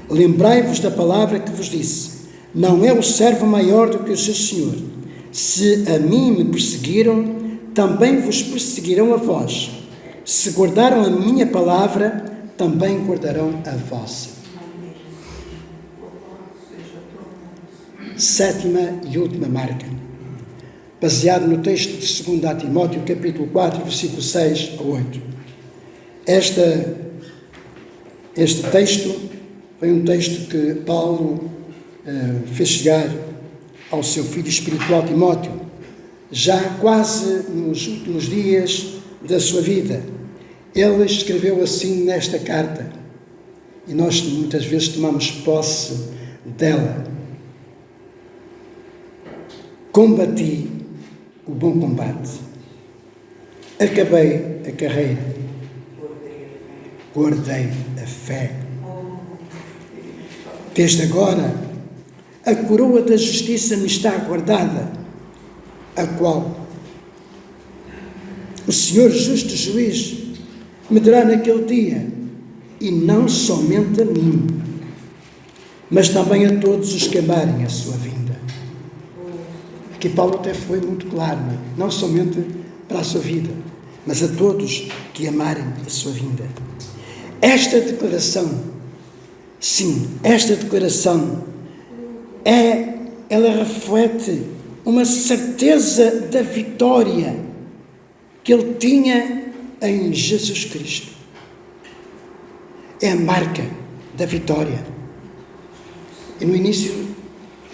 Lembrai-vos da palavra que vos disse, não é o servo maior do que o seu Senhor. Se a mim me perseguiram, também vos perseguirão a vós. Se guardaram a minha palavra, também guardarão a vossa. Sétima e última marca, baseado no texto de 2 Timóteo, capítulo 4, versículo 6 a 8. Este texto foi um texto que Paulo fez chegar ao seu filho espiritual Timóteo, já quase nos últimos dias da sua vida. Ele escreveu assim nesta carta, e nós muitas vezes tomamos posse dela. Combati o bom combate, acabei a carreira, guardei a fé. Desde agora, a coroa da justiça me está guardada, a qual o Senhor justo juiz me dará naquele dia, e não somente a mim, mas também a todos os que amarem a sua vinda. Aqui Paulo até foi muito claro, não somente para a sua vida, mas a todos que amarem a sua vinda. Esta declaração, sim, esta declaração, ela reflete uma certeza da vitória que ele tinha em Jesus Cristo. É a marca da vitória. E no início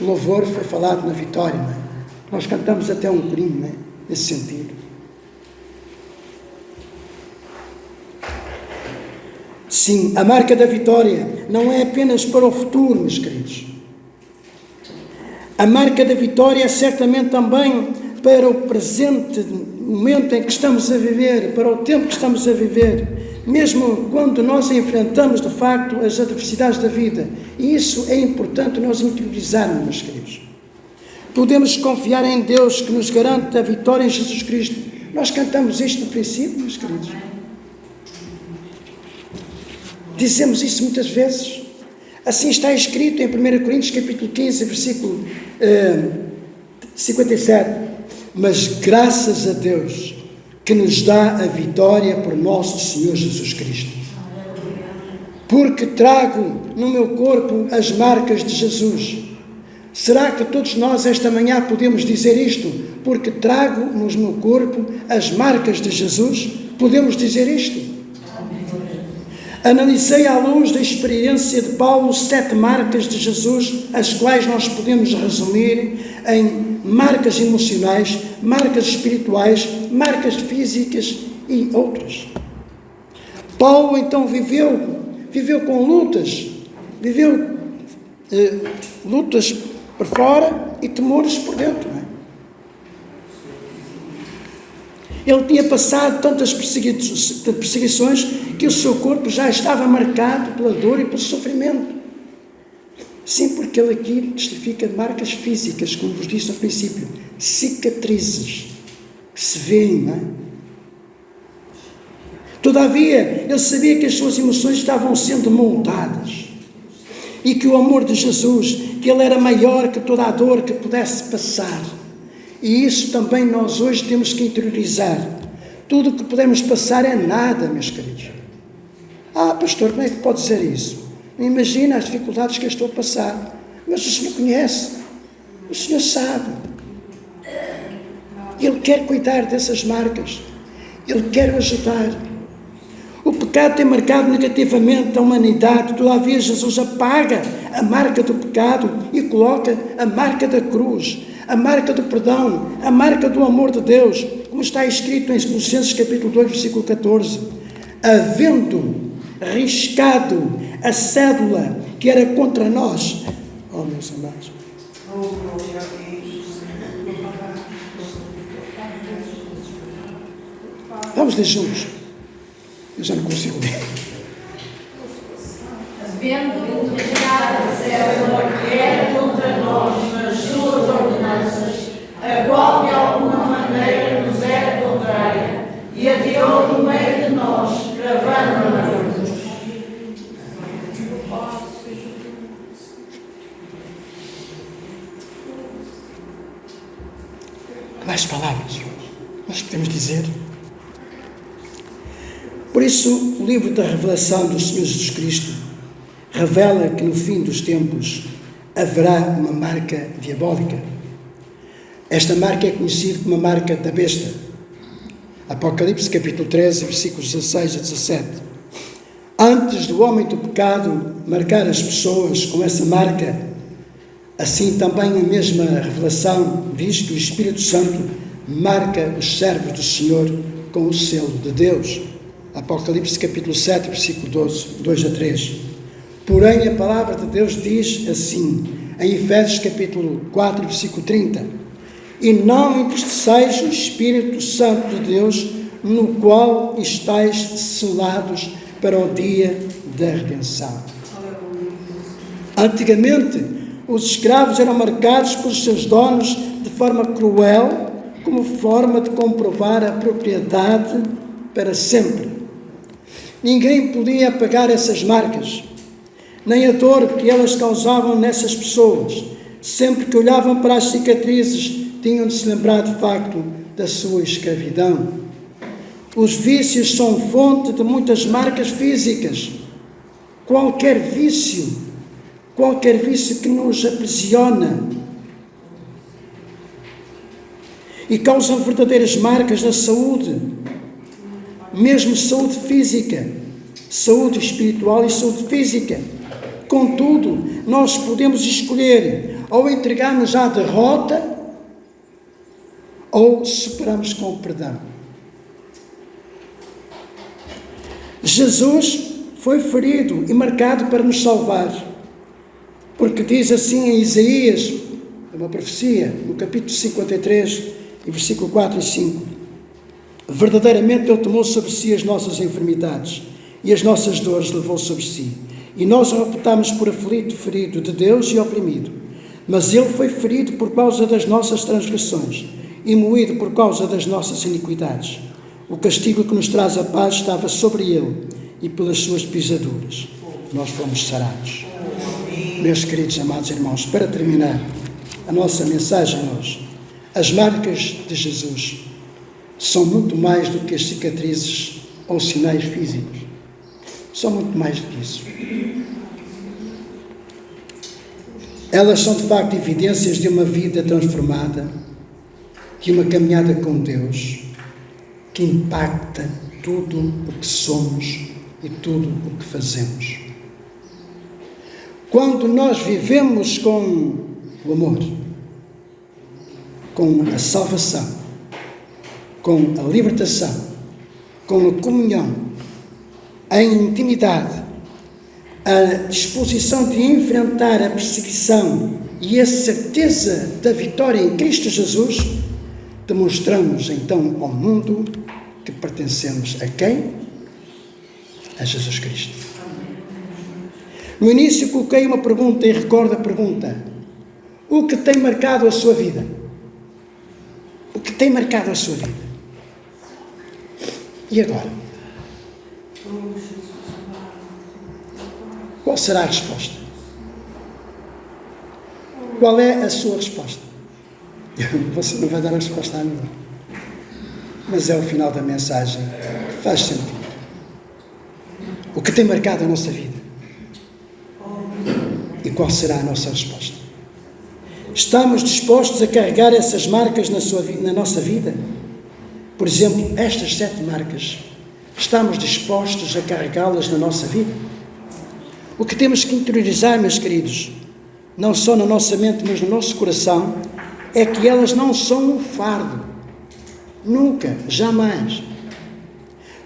o louvor foi falado na vitória, não é? Nós cantamos até um corinho, não é? Nesse sentido. Sim, a marca da vitória não é apenas para o futuro, meus queridos. A marca da vitória é certamente também para o presente momento em que estamos a viver, para o tempo que estamos a viver, mesmo quando nós enfrentamos de facto as adversidades da vida. E isso é importante nós interiorizarmos, meus queridos. Podemos confiar em Deus que nos garante a vitória em Jesus Cristo. Nós cantamos isto no princípio, meus queridos. Dizemos isso muitas vezes. Assim está escrito em 1 Coríntios capítulo 15, versículo 57. Mas graças a Deus que nos dá a vitória por nosso Senhor Jesus Cristo. Porque trago no meu corpo as marcas de Jesus. Será que todos nós esta manhã podemos dizer isto? Porque trago no meu corpo as marcas de Jesus? Podemos dizer isto? Analisei à luz da experiência de Paulo 7 marcas de Jesus, as quais nós podemos resumir em marcas emocionais, marcas espirituais, marcas físicas e outras. Paulo então viveu com lutas, lutas por fora e temores por dentro. Não é? Ele tinha passado tantas perseguições que o seu corpo já estava marcado pela dor e pelo sofrimento. Sim, porque ele aqui testifica marcas físicas, como vos disse no princípio, cicatrizes que se veem, não é? Todavia, ele sabia que as suas emoções estavam sendo moldadas e que o amor de Jesus, que ele era maior que toda a dor que pudesse passar. E isso também nós hoje temos que interiorizar. Tudo o que podemos passar é nada, meus queridos. Ah, pastor, como é que pode dizer isso? Não imagina as dificuldades que eu estou a passar. Mas o Senhor conhece. O Senhor sabe. Ele quer cuidar dessas marcas. Ele quer ajudar. O pecado tem marcado negativamente a humanidade. Todavia, Jesus apaga a marca do pecado e coloca a marca da cruz, a marca do perdão, a marca do amor de Deus, como está escrito em Colossenses capítulo 2, versículo 14. Havendo riscado a cédula que era contra nós. Oh, meus amados. Vamos ler juntos. Eu já não consigo ler. Havendo riscado a cédula que era contra nós nas suas ordenanças, a qual de alguma maneira nos era contrária, e atirou do meio de nós, cravando-a na cruz. Mais palavras nós podemos dizer. Por isso, o livro da revelação do Senhor Jesus Cristo revela que no fim dos tempos haverá uma marca diabólica. Esta marca é conhecida como a marca da besta. Apocalipse capítulo 13, versículos 16 a 17. Antes do homem do pecado marcar as pessoas com essa marca, assim também a mesma revelação diz que o Espírito Santo marca os servos do Senhor com o selo de Deus. Apocalipse capítulo 7, versículo 12, 2 a 3. Porém, a palavra de Deus diz assim, em Efésios capítulo 4, versículo 30. E não entristeçais o Espírito Santo de Deus, no qual estáis selados para o dia da redenção. Antigamente, os escravos eram marcados pelos seus donos de forma cruel, como forma de comprovar a propriedade para sempre. Ninguém podia apagar essas marcas, nem a dor que elas causavam nessas pessoas. Sempre que olhavam para as cicatrizes, tinham de se lembrar de facto da sua escravidão. Os vícios são fonte de muitas marcas físicas. Qualquer vício que nos aprisiona e causa verdadeiras marcas na saúde, mesmo saúde física, saúde espiritual e saúde física. Contudo, nós podemos escolher ou entregar-nos à derrota ou superamos com o perdão. Jesus foi ferido e marcado para nos salvar, porque diz assim em Isaías, é uma profecia, no capítulo 53, e versículo 4 e 5, verdadeiramente Ele tomou sobre si as nossas enfermidades e as nossas dores levou sobre si, e nós o reputamos por aflito, ferido de Deus e oprimido, mas Ele foi ferido por causa das nossas transgressões e moído por causa das nossas iniquidades. O castigo que nos traz a paz estava sobre Ele, e pelas suas pisaduras nós fomos sarados. Meus queridos amados irmãos, para terminar a nossa mensagem hoje, as marcas de Jesus são muito mais do que as cicatrizes ou sinais físicos. São muito mais do que isso. Elas são de facto evidências de uma vida transformada, de uma caminhada com Deus, que impacta tudo o que somos e tudo o que fazemos. Quando nós vivemos com o amor, com a salvação, com a libertação, com a comunhão, a intimidade, a disposição de enfrentar a perseguição e a certeza da vitória em Cristo Jesus, demonstramos então ao mundo que pertencemos a quem? A Jesus Cristo. No início coloquei uma pergunta e recordo a pergunta: o que tem marcado a sua vida? O que tem marcado a sua vida? E agora? Qual será a resposta? Qual é a sua resposta? Você não vai dar a resposta a mim, mas é o final da mensagem que faz sentido. O que tem marcado a nossa vida? E qual será a nossa resposta? Estamos dispostos a carregar essas marcas na nossa vida? Por exemplo, estas 7 marcas, estamos dispostos a carregá-las na nossa vida? O que temos que interiorizar, meus queridos, não só na nossa mente, mas no nosso coração, é que elas não são um fardo. Nunca, jamais.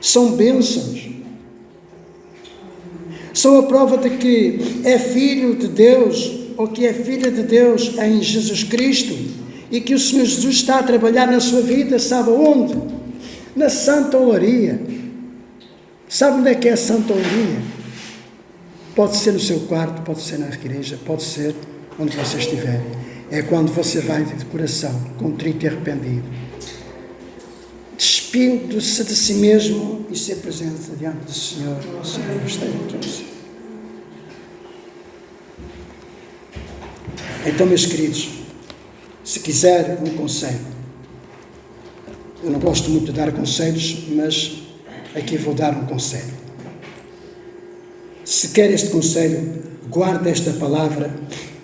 São bênçãos. São a prova de que é filho de Deus, ou que é filha de Deus em Jesus Cristo, e que o Senhor Jesus está a trabalhar na sua vida, sabe onde? Na Santa Olaria. Sabe onde é que é a Santa Olaria? Pode ser no seu quarto, pode ser na igreja, pode ser onde você estiver. É quando você vai de coração, contrito e arrependido, despindo-se de si mesmo e ser presente diante do Senhor. O Senhor esteja com você. Então, meus queridos, se quiser um conselho, eu não gosto muito de dar conselhos, mas aqui vou dar um conselho. Se quer este conselho, guarde esta palavra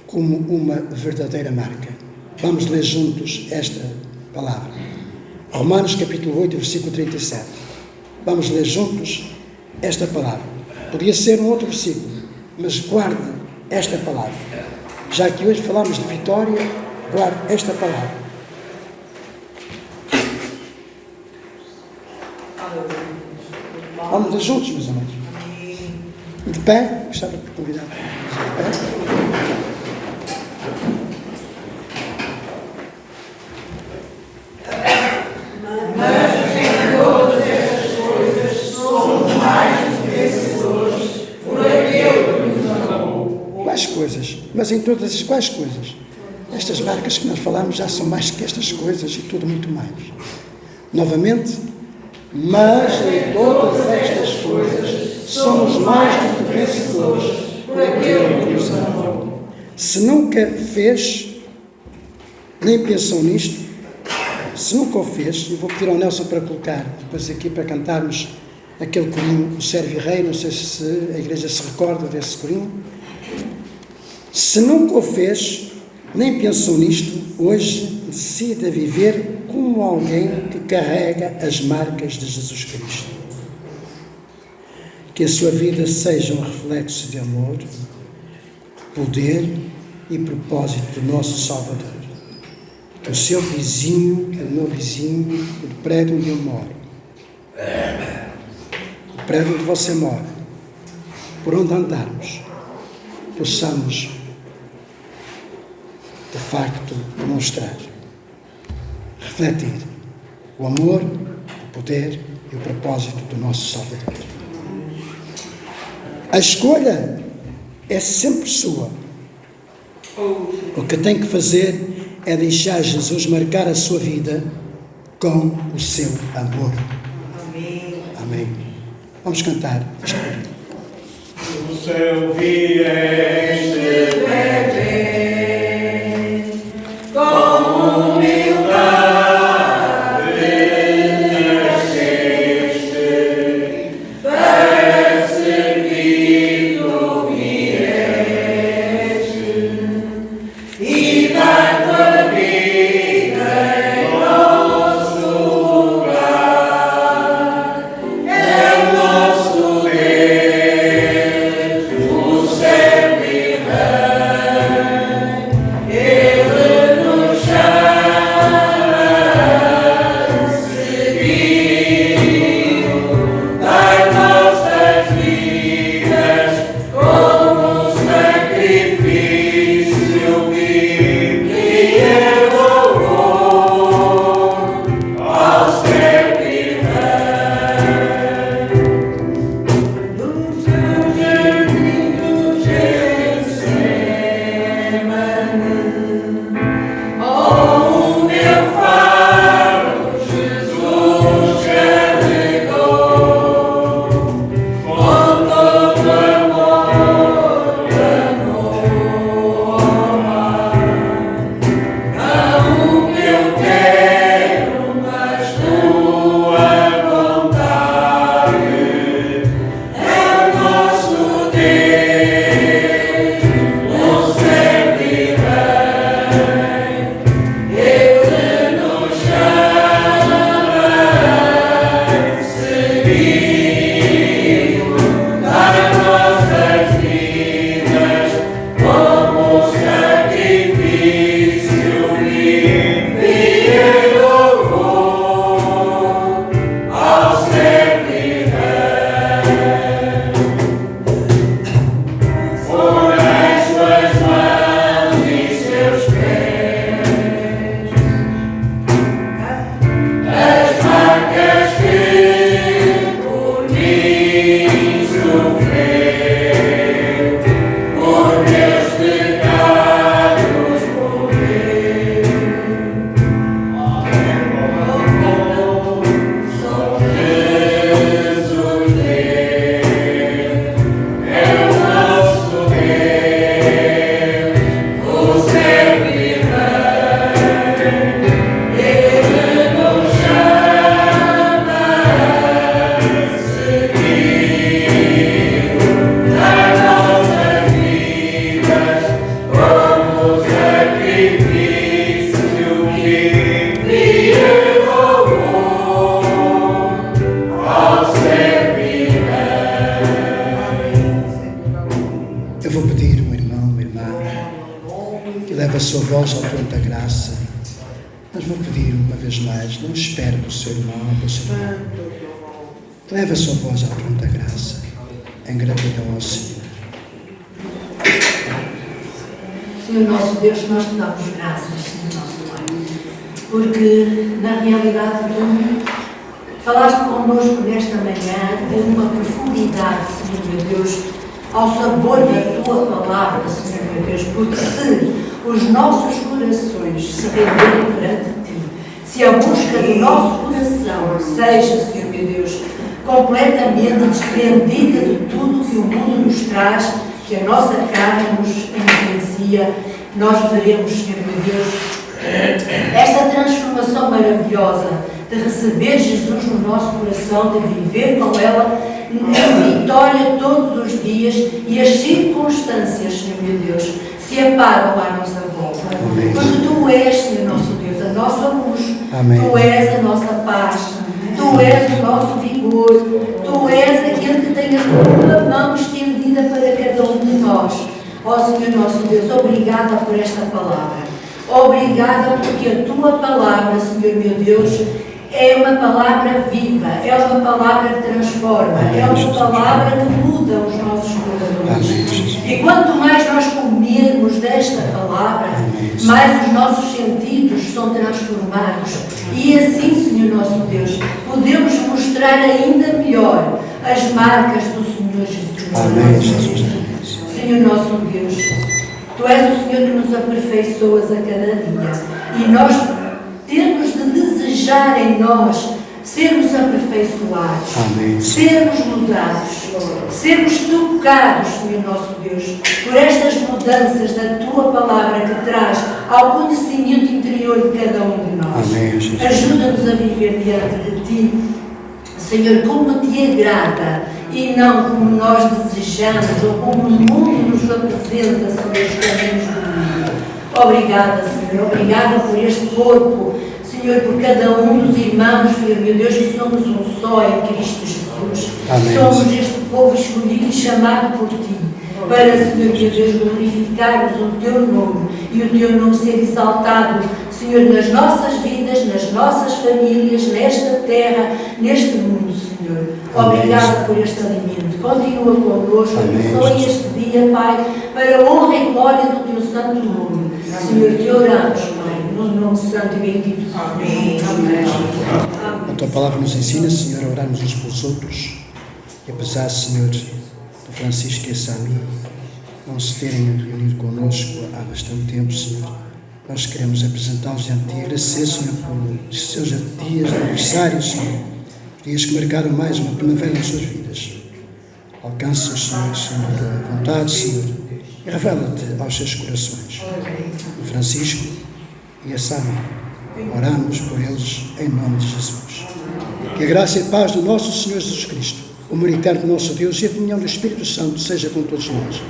como uma verdadeira marca. Vamos ler juntos esta palavra. Romanos capítulo 8, versículo 37. Vamos ler juntos esta palavra. Podia ser um outro versículo, mas guarde esta palavra. Já que hoje falamos de vitória, guarde esta palavra. Vamos ler juntos, meus amigos. De pé, gostava de convidar. De pé. Quais coisas? Mas em todas as quais coisas? Estas marcas que nós falamos já são mais que estas coisas e tudo muito mais. Novamente, mas em todas estas coisas somos mais do que vencedores por aquele que nos amou. Se nunca fez, nem pensou nisto, se nunca o fez, eu vou pedir ao Nelson para colocar, depois aqui para cantarmos aquele corinho, o Serve Rei, não sei se a igreja se recorda desse corinho. Se nunca o fez, nem pensou nisto, hoje decida viver como alguém que carrega as marcas de Jesus Cristo. Que a sua vida seja um reflexo de amor, poder e propósito do nosso Salvador. Que o seu vizinho, o meu vizinho, o prédio onde eu moro, o prédio onde você mora, por onde andarmos, possamos de facto demonstrar, refletir o amor, o poder e o propósito do nosso Salvador. A escolha é sempre sua. O que tem que fazer é deixar Jesus marcar a sua vida com o seu amor. Amém. Vamos cantar. No céu vieste beber, com humildade nasceste, para servir-te vieste, e dar tua vida em nosso lugar. É o nosso Deus, o serve Rei. leva a sua voz ao trono da graça. Mas vou pedir uma vez mais, não espere do seu irmão ou do seu irmão. Leve a sua voz ao trono da graça, em gratidão ao Senhor. Senhor nosso Deus, nós te damos graças, Senhor nosso Pai, porque na realidade tu falaste connosco nesta manhã de uma profundidade, Senhor meu Deus, ao sabor da tua palavra, Senhor meu Deus, porque se os nossos corações se renderem perante ti, se a busca do nosso coração seja, Senhor meu Deus, completamente desprendida de tudo que o mundo nos traz, que a nossa carne nos influencia, nós veremos, Senhor meu Deus, esta transformação maravilhosa de receber Jesus no nosso coração, de viver com ela em vitória todos os dias, e as circunstâncias, Senhor meu Deus, se apagam à nossa volta. Amém. Porque tu és, Senhor nosso Deus, a nossa luz. Amém. Tu és a nossa paz. Tu és o nosso vigor. Tu és aquele que tem a tua mão estendida para cada um de nós. Ó Senhor nosso Deus, obrigada por esta palavra. Obrigada porque a tua palavra, Senhor meu Deus, é uma palavra viva, é uma palavra que transforma, é uma palavra que muda os nossos corações. E quanto mais nós comermos desta palavra, mais os nossos sentidos são transformados. E assim, Senhor nosso Deus, podemos mostrar ainda melhor as marcas do Senhor Jesus. Amém, Jesus. Senhor nosso Deus, tu és o Senhor que nos aperfeiçoas a cada dia. E nós temos de desejar em nós sermos aperfeiçoados, Amém. sermos mudados, sermos tocados, Senhor nosso Deus, por estas mudanças da tua palavra que traz ao conhecimento interior de cada um de nós. Amém, Jesus. Ajuda-nos a viver diante de ti, Senhor, como te agrada e não como nós desejamos ou como o mundo nos apresenta sobre os caminhos do mundo. Obrigada, Senhor, obrigada por este corpo, Senhor, por cada um dos irmãos, Senhor meu Deus, que somos um só em Cristo Jesus. Amém. Somos este povo escolhido e chamado por Ti, para, Senhor meu Deus, glorificarmos o Teu nome e o Teu nome ser exaltado, Senhor, nas nossas vidas, nas nossas famílias, nesta terra, neste mundo, Senhor. Obrigada por este alimento. Continua connosco, abençoe este dia, Pai, para a honra e glória do Teu santo nome. Senhor, te oramos, Pai, no nome santo e bendito. Amém. A Tua palavra nos ensina, Senhor, a orarmos uns pelos outros. E apesar, Senhor, do Francisco e a Sami não se terem reunido connosco há bastante tempo, Senhor, nós queremos apresentá-los diante de Ti e agradecer, Senhor, por seus dias de aniversário, Senhor, dias que marcaram mais uma primavera nas suas vidas. Alcança-os, Senhor, a Tua vontade, Senhor, e revela-te aos seus corações. O Francisco e a Sami, oramos por eles em nome de Jesus. Que a graça e a paz do nosso Senhor Jesus Cristo, o amor eterno do nosso Deus e a comunhão do Espírito Santo seja com todos nós.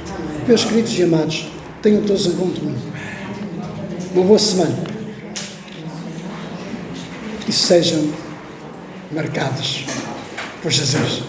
Meus queridos e amados, tenham todos em comum. Uma boa semana. E sejam marcados por Jesus.